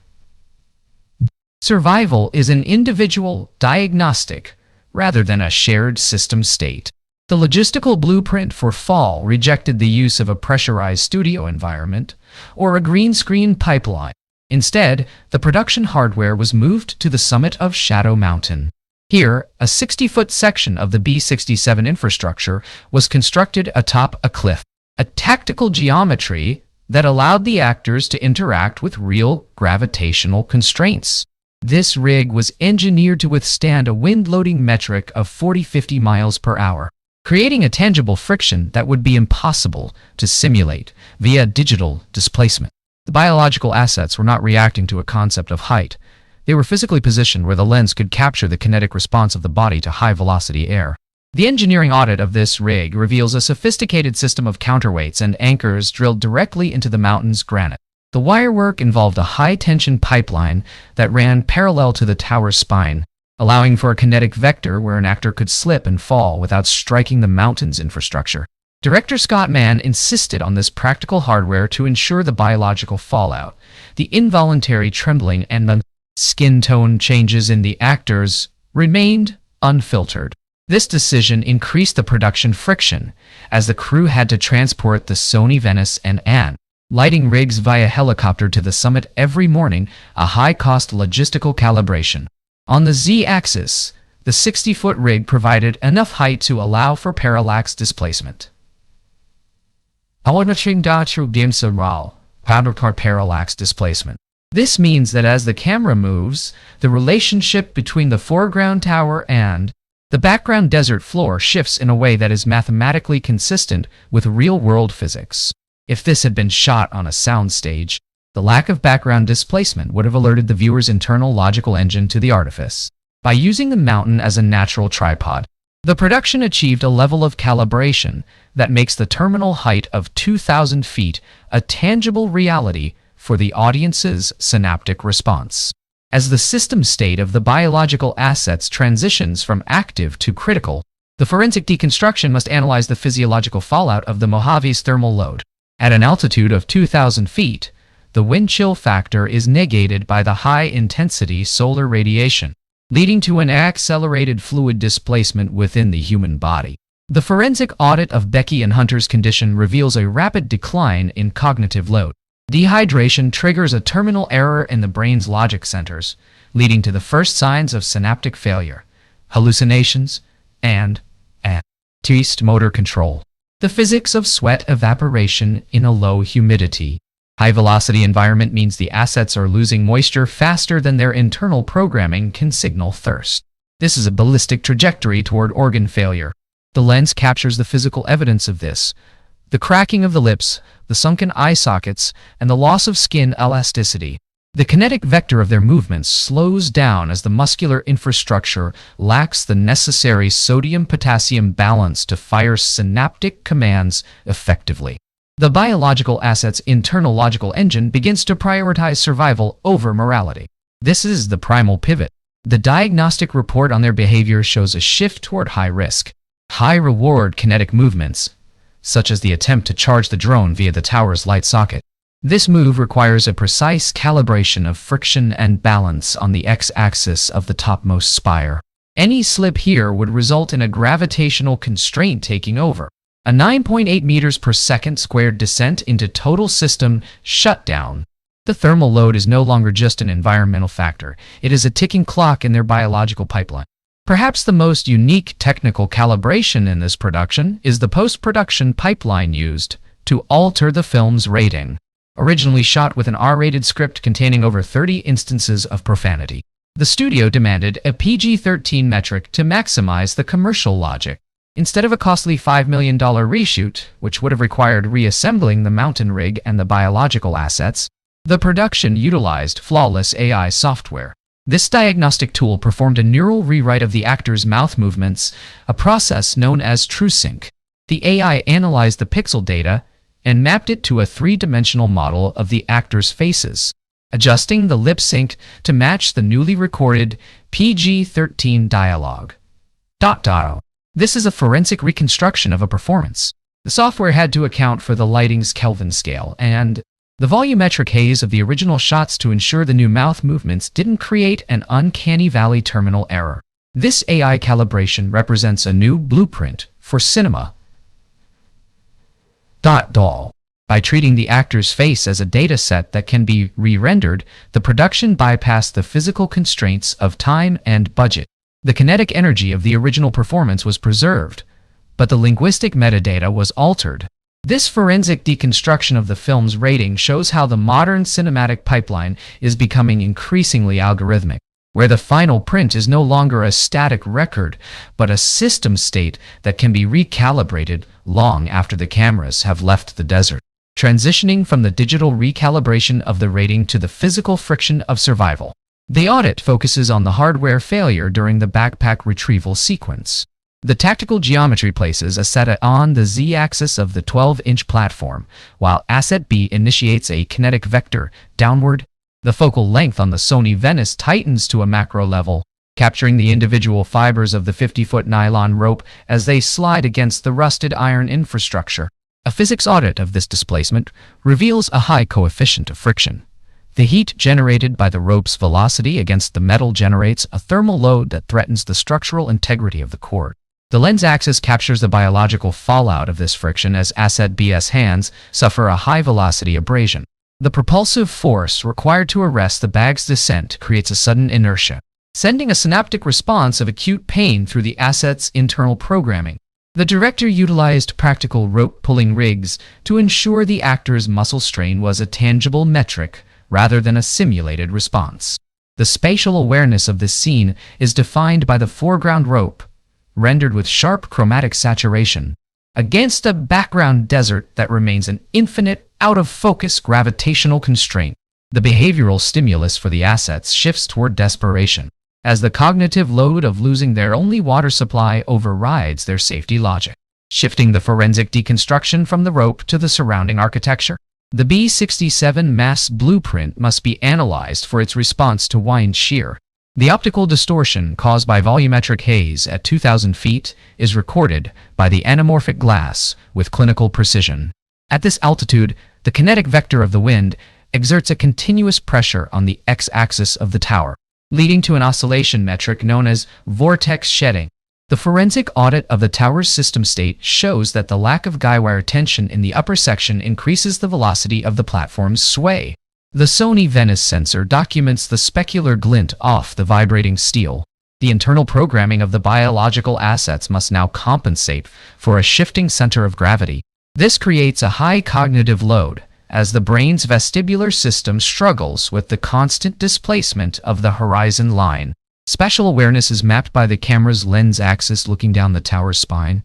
survival is an individual diagnostic rather than a shared system state. The logistical blueprint for Fall rejected the use of a pressurized studio environment or a green screen pipeline. Instead, the production hardware was moved to the summit of Shadow Mountain. Here, a 60-foot section of the B67 infrastructure was constructed atop a cliff, a tactical geometry that allowed the actors to interact with real gravitational constraints. This rig was engineered to withstand a wind loading metric of 40-50 miles per hour, creating a tangible friction that would be impossible to simulate via digital displacement. The biological assets were not reacting to a concept of height. They were physically positioned where the lens could capture the kinetic response of the body to high-velocity air. The engineering audit of this rig reveals a sophisticated system of counterweights and anchors drilled directly into the mountain's granite. The wirework involved a high-tension pipeline that ran parallel to the tower's spine, allowing for a kinetic vector where an actor could slip and fall without striking the mountain's infrastructure. Director Scott Mann insisted on this practical hardware to ensure the biological fallout, the involuntary trembling, and the skin tone changes in the actors remained unfiltered. This decision increased the production friction, as the crew had to transport the Sony Venice and Anne lighting rigs via helicopter to the summit every morning, a high-cost logistical calibration. On the Z-axis, the 60-foot rig provided enough height to allow for parallax displacement. Parallax displacement. This means that as the camera moves, the relationship between the foreground tower and the background desert floor shifts in a way that is mathematically consistent with real-world physics. If this had been shot on a soundstage, the lack of background displacement would have alerted the viewer's internal logical engine to the artifice. By using the mountain as a natural tripod, the production achieved a level of calibration that makes the terminal height of 2,000 feet a tangible reality for the audience's synaptic response. As the system state of the biological assets transitions from active to critical, the forensic deconstruction must analyze the physiological fallout of the Mojave's thermal load. At an altitude of 2,000 feet, the wind chill factor is negated by the high-intensity solar radiation, leading to an accelerated fluid displacement within the human body. The forensic audit of Becky and Hunter's condition reveals a rapid decline in cognitive load. Dehydration triggers a terminal error in the brain's logic centers, leading to the first signs of synaptic failure, hallucinations, and decreased motor control. The physics of sweat evaporation in a low humidity, high-velocity environment means the assets are losing moisture faster than their internal programming can signal thirst. This is a ballistic trajectory toward organ failure. The lens captures the physical evidence of this: the cracking of the lips, the sunken eye sockets, and the loss of skin elasticity. The kinetic vector of their movements slows down as the muscular infrastructure lacks the necessary sodium-potassium balance to fire synaptic commands effectively. The biological asset's internal logical engine begins to prioritize survival over morality. This is the primal pivot. The diagnostic report on their behavior shows a shift toward high-risk, high-reward kinetic movements, such as the attempt to charge the drone via the tower's light socket. This move requires a precise calibration of friction and balance on the x-axis of the topmost spire. Any slip here would result in a gravitational constraint taking over. A 9.8 meters per second squared descent into total system shutdown. The thermal load is no longer just an environmental factor. It is a ticking clock in their biological pipeline. Perhaps the most unique technical calibration in this production is the post-production pipeline used to alter the film's rating. Originally shot with an R-rated script containing over 30 instances of profanity, the studio demanded a PG-13 metric to maximize the commercial logic. Instead of a costly $5 million reshoot, which would have required reassembling the mountain rig and the biological assets, the production utilized flawless AI software. This diagnostic tool performed a neural rewrite of the actor's mouth movements, a process known as TrueSync. The AI analyzed the pixel data and mapped it to a three-dimensional model of the actors' faces, adjusting the lip sync to match the newly recorded PG-13 dialogue. This is a forensic reconstruction of a performance. The software had to account for the lighting's Kelvin scale and the volumetric haze of the original shots to ensure the new mouth movements didn't create an uncanny valley terminal error. This AI calibration represents a new blueprint for cinema. By treating the actor's face as a data set that can be re-rendered, the production bypassed the physical constraints of time and budget. The kinetic energy of the original performance was preserved, but the linguistic metadata was altered. This forensic deconstruction of the film's rating shows how the modern cinematic pipeline is becoming increasingly algorithmic, where the final print is no longer a static record, but a system state that can be recalibrated long after the cameras have left the desert. Transitioning from the digital recalibration of the rating to the physical friction of survival. The audit focuses on the hardware failure during the backpack retrieval sequence. The tactical geometry places a set on the z-axis of the 12-inch platform, while asset B initiates a kinetic vector downward. The focal length on the Sony Venice tightens to a macro level, capturing the individual fibers of the 50-foot nylon rope as they slide against the rusted iron infrastructure. A physics audit of this displacement reveals a high coefficient of friction. The heat generated by the rope's velocity against the metal generates a thermal load that threatens the structural integrity of the cord. The lens axis captures the biological fallout of this friction as asset B's hands suffer a high-velocity abrasion. The propulsive force required to arrest the bag's descent creates a sudden inertia, sending a synaptic response of acute pain through the asset's internal programming. The director utilized practical rope-pulling rigs to ensure the actor's muscle strain was a tangible metric rather than a simulated response. The spatial awareness of this scene is defined by the foreground rope, rendered with sharp chromatic saturation, against a background desert that remains an infinite, out-of-focus gravitational constraint. The behavioral stimulus for the assets shifts toward desperation, as the cognitive load of losing their only water supply overrides their safety logic, shifting the forensic deconstruction from the rope to the surrounding architecture. The B67 mass blueprint must be analyzed for its response to wind shear. The optical distortion caused by volumetric haze at 2,000 feet is recorded by the anamorphic glass with clinical precision. At this altitude, the kinetic vector of the wind exerts a continuous pressure on the x-axis of the tower, leading to an oscillation metric known as vortex shedding. The forensic audit of the tower's system state shows that the lack of guy-wire tension in the upper section increases the velocity of the platform's sway. The Sony Venice sensor documents the specular glint off the vibrating steel. The internal programming of the biological assets must now compensate for a shifting center of gravity. This creates a high cognitive load, as the brain's vestibular system struggles with the constant displacement of the horizon line. Spatial awareness is mapped by the camera's lens axis looking down the tower's spine.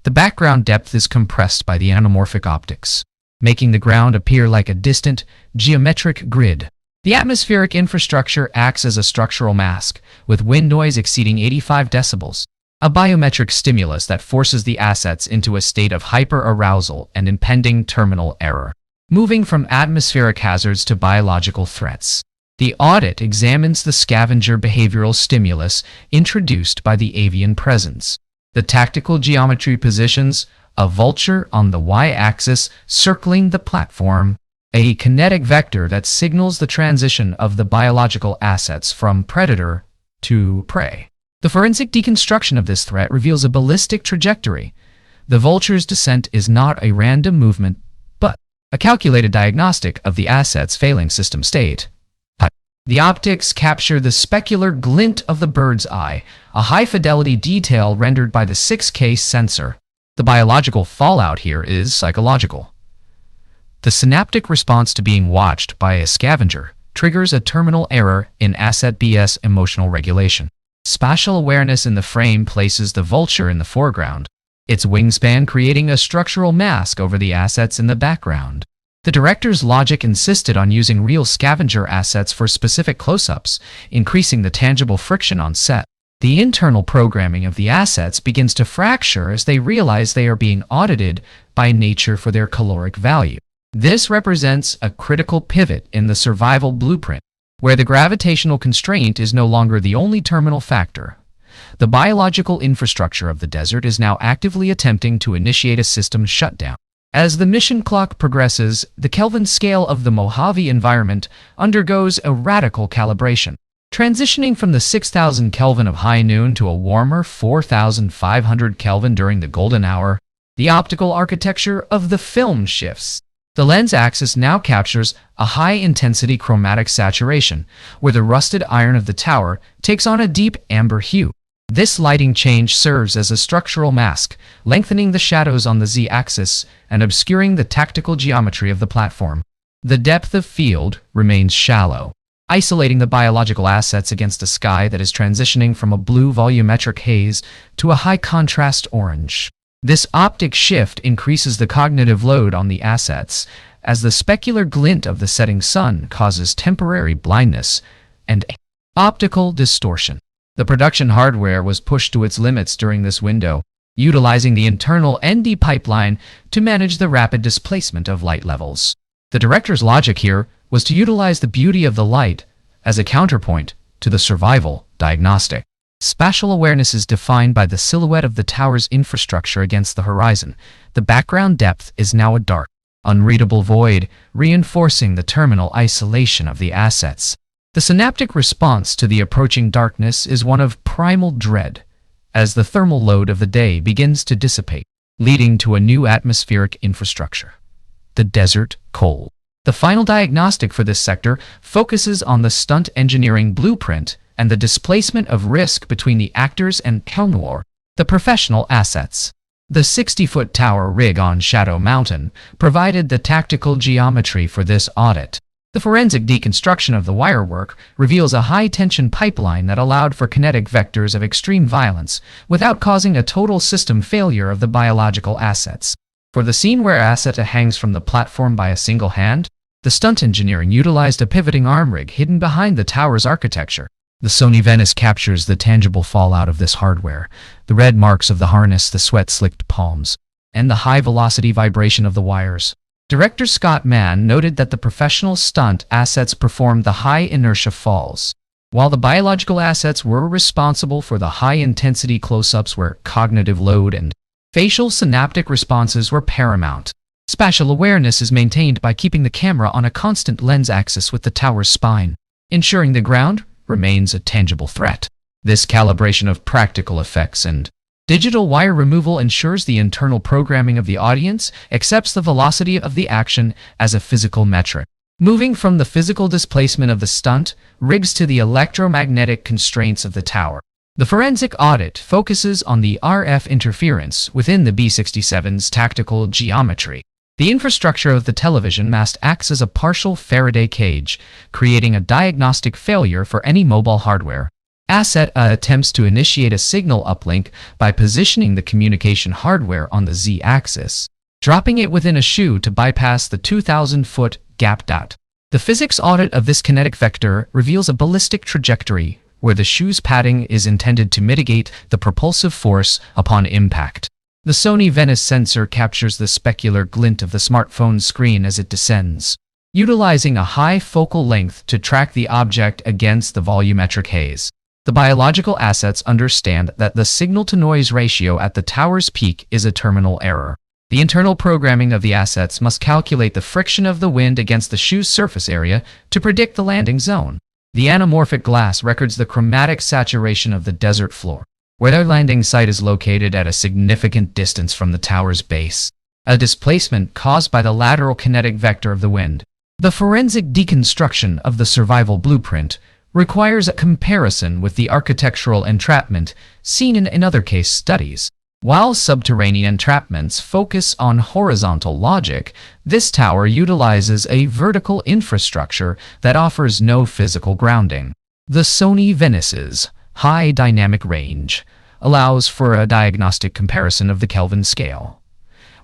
The background depth is compressed by the anamorphic optics, making the ground appear like a distant, geometric grid. The atmospheric infrastructure acts as a structural mask, with wind noise exceeding 85 decibels, a biometric stimulus that forces the assets into a state of hyper-arousal and impending terminal error, moving from atmospheric hazards to biological threats. The audit examines the scavenger behavioral stimulus introduced by the avian presence. The tactical geometry positions a vulture on the y-axis circling the platform, a kinetic vector that signals the transition of the biological assets from predator to prey. The forensic deconstruction of this threat reveals a ballistic trajectory. The vulture's descent is not a random movement, but a calculated diagnostic of the asset's failing system state. The optics capture the specular glint of the bird's eye, a high-fidelity detail rendered by the 6K sensor. The biological fallout here is psychological. The synaptic response to being watched by a scavenger triggers a terminal error in asset B's emotional regulation. Spatial awareness in the frame places the vulture in the foreground, its wingspan creating a structural mask over the assets in the background. The director's logic insisted on using real scavenger assets for specific close-ups, increasing the tangible friction on set. The internal programming of the assets begins to fracture as they realize they are being audited by nature for their caloric value. This represents a critical pivot in the survival blueprint, where the gravitational constraint is no longer the only terminal factor. The biological infrastructure of the desert is now actively attempting to initiate a system shutdown. As the mission clock progresses, the Kelvin scale of the Mojave environment undergoes a radical calibration, transitioning from the 6,000 Kelvin of high noon to a warmer 4,500 Kelvin during the golden hour. The optical architecture of the film shifts. The lens axis now captures a high-intensity chromatic saturation, where the rusted iron of the tower takes on a deep amber hue. This lighting change serves as a structural mask, lengthening the shadows on the z-axis and obscuring the tactical geometry of the platform. The depth of field remains shallow, isolating the biological assets against a sky that is transitioning from a blue volumetric haze to a high-contrast orange. This optic shift increases the cognitive load on the assets, as the specular glint of the setting sun causes temporary blindness and optical distortion. The production hardware was pushed to its limits during this window, utilizing the internal ND pipeline to manage the rapid displacement of light levels. The director's logic here was to utilize the beauty of the light as a counterpoint to the survival diagnostic. Spatial awareness is defined by the silhouette of the tower's infrastructure against the horizon. The background depth is now a dark, unreadable void, reinforcing the terminal isolation of the assets. The synaptic response to the approaching darkness is one of primal dread, as the thermal load of the day begins to dissipate, leading to a new atmospheric infrastructure: the desert cold. The final diagnostic for this sector focuses on the stunt engineering blueprint and the displacement of risk between the actors and the professional assets. The 60-foot tower rig on Shadow Mountain provided the tactical geometry for this audit. The forensic deconstruction of the wirework reveals a high-tension pipeline that allowed for kinetic vectors of extreme violence without causing a total system failure of the biological assets. For the scene where Asset hangs from the platform by a single hand, the stunt engineering utilized a pivoting arm rig hidden behind the tower's architecture. The Sony Venice captures the tangible fallout of this hardware: the red marks of the harness, the sweat-slicked palms, and the high-velocity vibration of the wires. Director Scott Mann noted that the professional stunt assets performed the high-inertia falls, while the biological assets were responsible for the high-intensity close-ups where cognitive load and facial synaptic responses were paramount. Spatial awareness is maintained by keeping the camera on a constant lens axis with the tower's spine, ensuring the ground remains a tangible threat. This calibration of practical effects and digital wire removal ensures the internal programming of the audience accepts the velocity of the action as a physical metric. Moving from the physical displacement of the stunt rigs to the electromagnetic constraints of the tower, the forensic audit focuses on the RF interference within the B67's tactical geometry. The infrastructure of the television mast acts as a partial Faraday cage, creating a diagnostic failure for any mobile hardware. Asset attempts to initiate a signal uplink by positioning the communication hardware on the z-axis, dropping it within a shoe to bypass the 2,000-foot gap dot. The physics audit of this kinetic vector reveals a ballistic trajectory where the shoe's padding is intended to mitigate the propulsive force upon impact. The Sony Venice sensor captures the specular glint of the smartphone screen as it descends, utilizing a high focal length to track the object against the volumetric haze. The biological assets understand that the signal-to-noise ratio at the tower's peak is a terminal error. The internal programming of the assets must calculate the friction of the wind against the shoe's surface area to predict the landing zone. The anamorphic glass records the chromatic saturation of the desert floor, where their landing site is located at a significant distance from the tower's base, a displacement caused by the lateral kinetic vector of the wind. The forensic deconstruction of the survival blueprint requires a comparison with the architectural entrapment seen in other case studies. While subterranean entrapments focus on horizontal logic, this tower utilizes a vertical infrastructure that offers no physical grounding. The Sony Venice's high dynamic range allows for a diagnostic comparison of the Kelvin scale.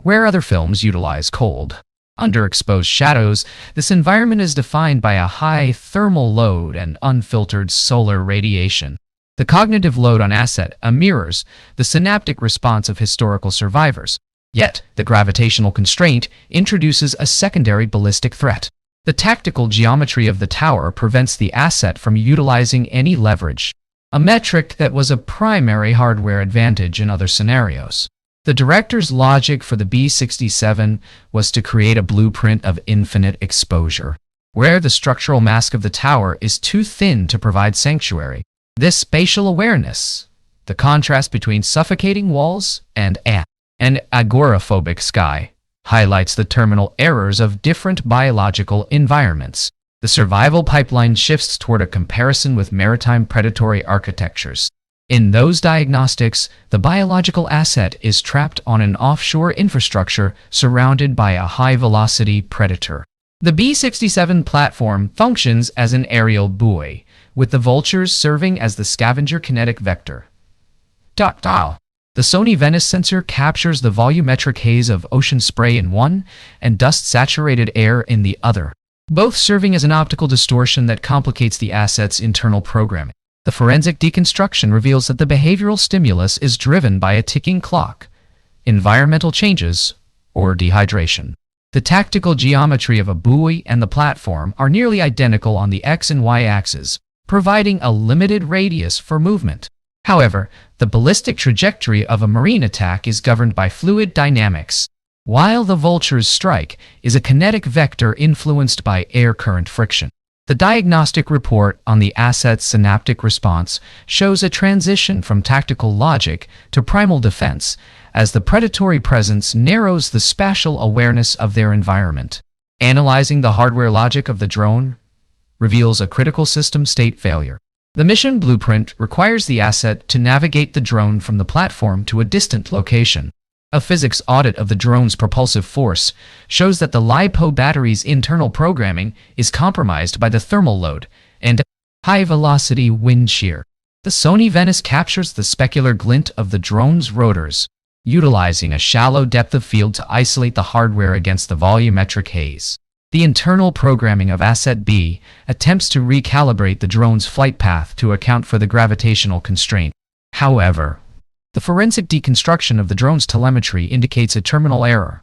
Where other films utilize cold, underexposed shadows, this environment is defined by a high thermal load and unfiltered solar radiation. The cognitive load on Asset mirrors the synaptic response of historical survivors. Yet, the gravitational constraint introduces a secondary ballistic threat. The tactical geometry of the tower prevents the Asset from utilizing any leverage, a metric that was a primary hardware advantage in other scenarios. The director's logic for the B67 was to create a blueprint of infinite exposure, where the structural mask of the tower is too thin to provide sanctuary. This spatial awareness, the contrast between suffocating walls and an agoraphobic sky, highlights the terminal errors of different biological environments. The survival pipeline shifts toward a comparison with maritime predatory architectures, In those diagnostics, the biological asset is trapped on an offshore infrastructure surrounded by a high-velocity predator. The B67 platform functions as an aerial buoy, with the vultures serving as the scavenger kinetic vector. The Sony Venice sensor captures the volumetric haze of ocean spray in one and dust-saturated air in the other, both serving as an optical distortion that complicates the asset's internal programming. The forensic deconstruction reveals that the behavioral stimulus is driven by a ticking clock, environmental changes, or dehydration. The tactical geometry of a buoy and the platform are nearly identical on the X and Y axes, providing a limited radius for movement. However, the ballistic trajectory of a marine attack is governed by fluid dynamics, while the vulture's strike is a kinetic vector influenced by air current friction. The diagnostic report on the asset's synaptic response shows a transition from tactical logic to primal defense as the predatory presence narrows the spatial awareness of their environment. Analyzing the hardware logic of the drone reveals a critical system state failure. The mission blueprint requires the asset to navigate the drone from the platform to a distant location. A physics audit of the drone's propulsive force shows that the LiPo battery's internal programming is compromised by the thermal load and high-velocity wind shear. The Sony Venice captures the specular glint of the drone's rotors, utilizing a shallow depth of field to isolate the hardware against the volumetric haze. The internal programming of Asset B attempts to recalibrate the drone's flight path to account for the gravitational constraint. However, the forensic deconstruction of the drone's telemetry indicates a terminal error.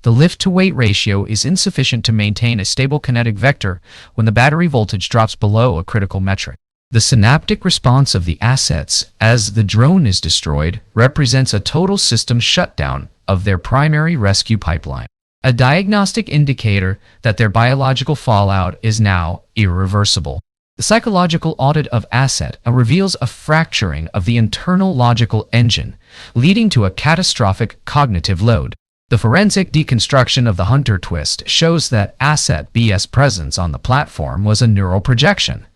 The lift-to-weight ratio is insufficient to maintain a stable kinetic vector when the battery voltage drops below a critical metric. The synaptic response of the assets as the drone is destroyed represents a total system shutdown of their primary rescue pipeline, a diagnostic indicator that their biological fallout is now irreversible. The psychological audit of asset reveals a fracturing of the internal logical engine, leading to a catastrophic cognitive load. The forensic deconstruction of the Hunter twist shows that asset B's presence on the platform was a neural projection,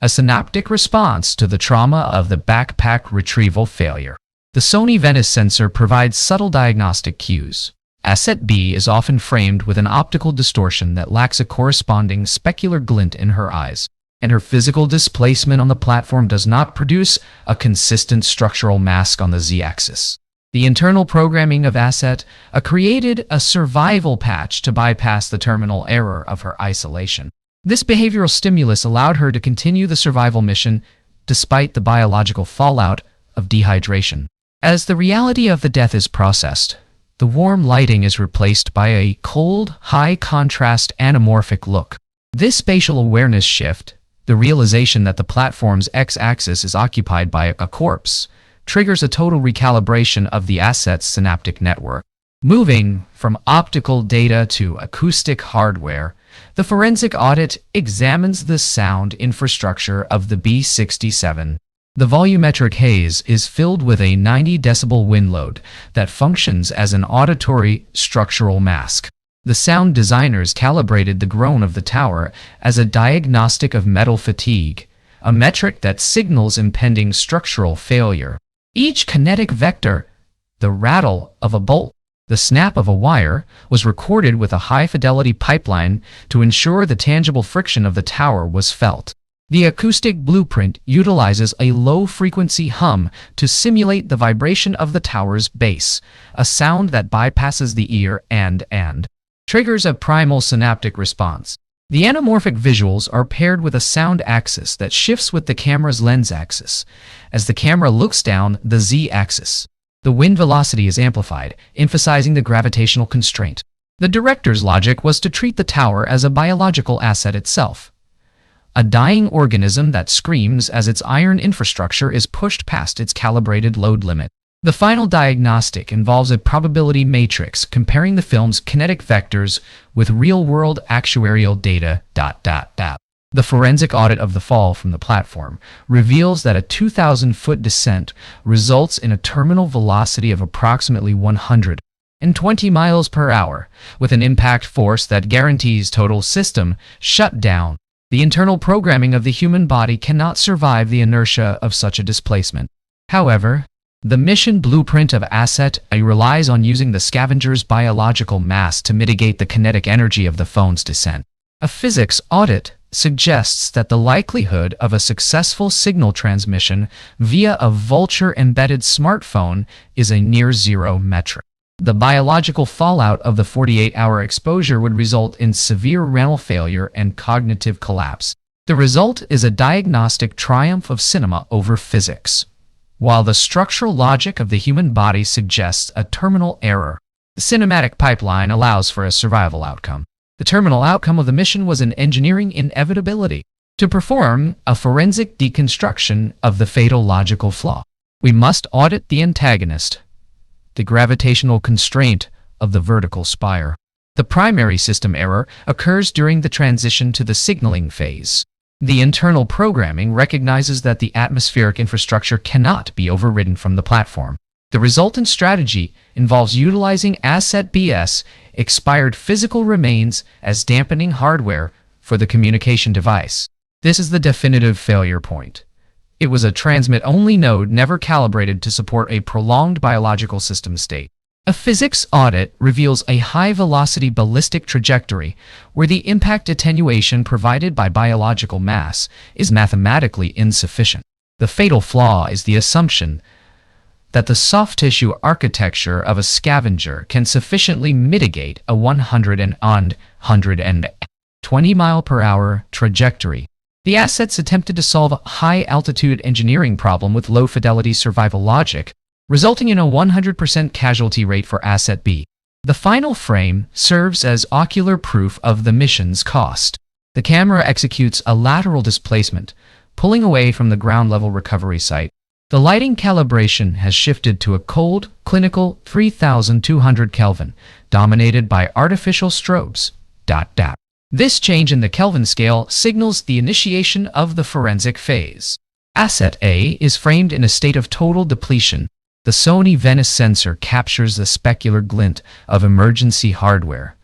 a synaptic response to the trauma of the backpack retrieval failure. The Sony Venice sensor provides subtle diagnostic cues. Asset B is often framed with an optical distortion that lacks a corresponding specular glint in her eyes, and her physical displacement on the platform does not produce a consistent structural mask on the z-axis. The internal programming of Asset created a survival patch to bypass the terminal error of her isolation. This behavioral stimulus allowed her to continue the survival mission despite the biological fallout of dehydration. As the reality of the death is processed, the warm lighting is replaced by a cold, high-contrast anamorphic look. This spatial awareness shift, the realization that the platform's x-axis is occupied by a corpse, triggers a total recalibration of the asset's synaptic network. Moving from optical data to acoustic hardware, the forensic audit examines the sound infrastructure of the B67. The volumetric haze is filled with a 90 decibel wind load that functions as an auditory structural mask. The sound designers calibrated the groan of the tower as a diagnostic of metal fatigue, a metric that signals impending structural failure. Each kinetic vector, the rattle of a bolt, the snap of a wire, was recorded with a high-fidelity pipeline to ensure the tangible friction of the tower was felt. The acoustic blueprint utilizes a low-frequency hum to simulate the vibration of the tower's base, a sound that bypasses the ear and triggers a primal synaptic response. The anamorphic visuals are paired with a sound axis that shifts with the camera's lens axis as the camera looks down the z-axis. The wind velocity is amplified, emphasizing the gravitational constraint. The director's logic was to treat the tower as a biological asset itself, a dying organism that screams as its iron infrastructure is pushed past its calibrated load limit. The final diagnostic involves a probability matrix comparing the film's kinetic vectors with real-world actuarial data. The forensic audit of the fall from the platform reveals that a 2,000-foot descent results in a terminal velocity of approximately 120 miles per hour, with an impact force that guarantees total system shutdown. The internal programming of the human body cannot survive the inertia of such a displacement. However, the mission blueprint of Asset A relies on using the scavenger's biological mass to mitigate the kinetic energy of the phone's descent. A physics audit suggests that the likelihood of a successful signal transmission via a vulture-embedded smartphone is a near-zero metric. The biological fallout of the 48-hour exposure would result in severe renal failure and cognitive collapse. The result is a diagnostic triumph of cinema over physics. While the structural logic of the human body suggests a terminal error, the cinematic pipeline allows for a survival outcome. The terminal outcome of the mission was an engineering inevitability. To perform a forensic deconstruction of the fatal logical flaw, we must audit the antagonist, the gravitational constraint of the vertical spire. The primary system error occurs during the transition to the signaling phase. The internal programming recognizes that the atmospheric infrastructure cannot be overridden from the platform. The resultant strategy involves utilizing Asset B's expired physical remains as dampening hardware for the communication device. This is the definitive failure point. It was a transmit-only node never calibrated to support a prolonged biological system state. A physics audit reveals a high-velocity ballistic trajectory where the impact attenuation provided by biological mass is mathematically insufficient. The fatal flaw is the assumption that the soft tissue architecture of a scavenger can sufficiently mitigate a 120 mile/hour trajectory. The assets attempted to solve a high-altitude engineering problem with low-fidelity survival logic, resulting in a 100% casualty rate for Asset B. The final frame serves as ocular proof of the mission's cost. The camera executes a lateral displacement, pulling away from the ground-level recovery site. The lighting calibration has shifted to a cold, clinical 3200 Kelvin, dominated by artificial strobes. This change in the Kelvin scale signals the initiation of the forensic phase. Asset A is framed in a state of total depletion. The Sony Venice sensor captures the specular glint of emergency hardware,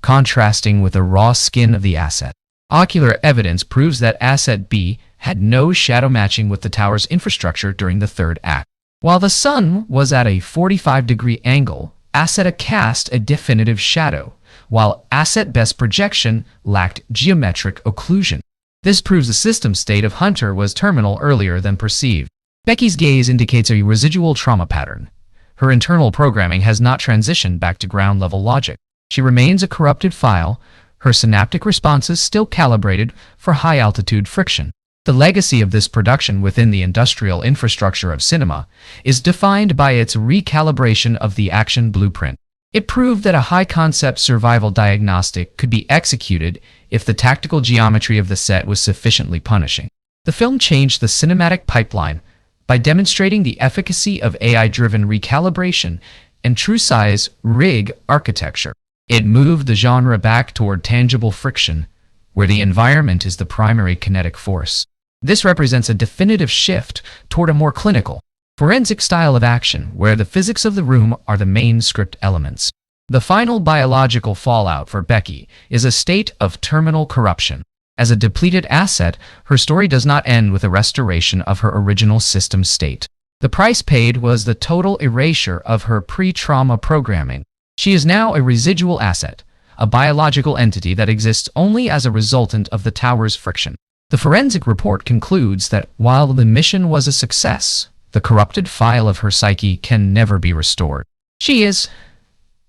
contrasting with the raw skin of the asset. Ocular evidence proves that Asset B had no shadow matching with the tower's infrastructure during the third act. While the sun was at a 45-degree angle, Asset A cast a definitive shadow, while Asset B's projection lacked geometric occlusion. This proves the system state of Hunter was terminal earlier than perceived. Becky's gaze indicates a residual trauma pattern. Her internal programming has not transitioned back to ground-level logic. She remains a corrupted file, her synaptic responses still calibrated for high-altitude friction. The legacy of this production within the industrial infrastructure of cinema is defined by its recalibration of the action blueprint. It proved that a high-concept survival diagnostic could be executed if the tactical geometry of the set was sufficiently punishing. The film changed the cinematic pipeline by demonstrating the efficacy of AI-driven recalibration and true-size rig architecture. It moved the genre back toward tangible friction, where the environment is the primary kinetic force. This represents a definitive shift toward a more clinical, forensic style of action, where the physics of the room are the main script elements. The final biological fallout for Becky is a state of terminal corruption. As a depleted asset, her story does not end with a restoration of her original system state. The price paid was the total erasure of her pre-trauma programming. She is now a residual asset, a biological entity that exists only as a resultant of the tower's friction. The forensic report concludes that while the mission was a success, the corrupted file of her psyche can never be restored. She is,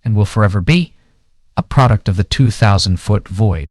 and will forever be, a product of the 2000-foot void.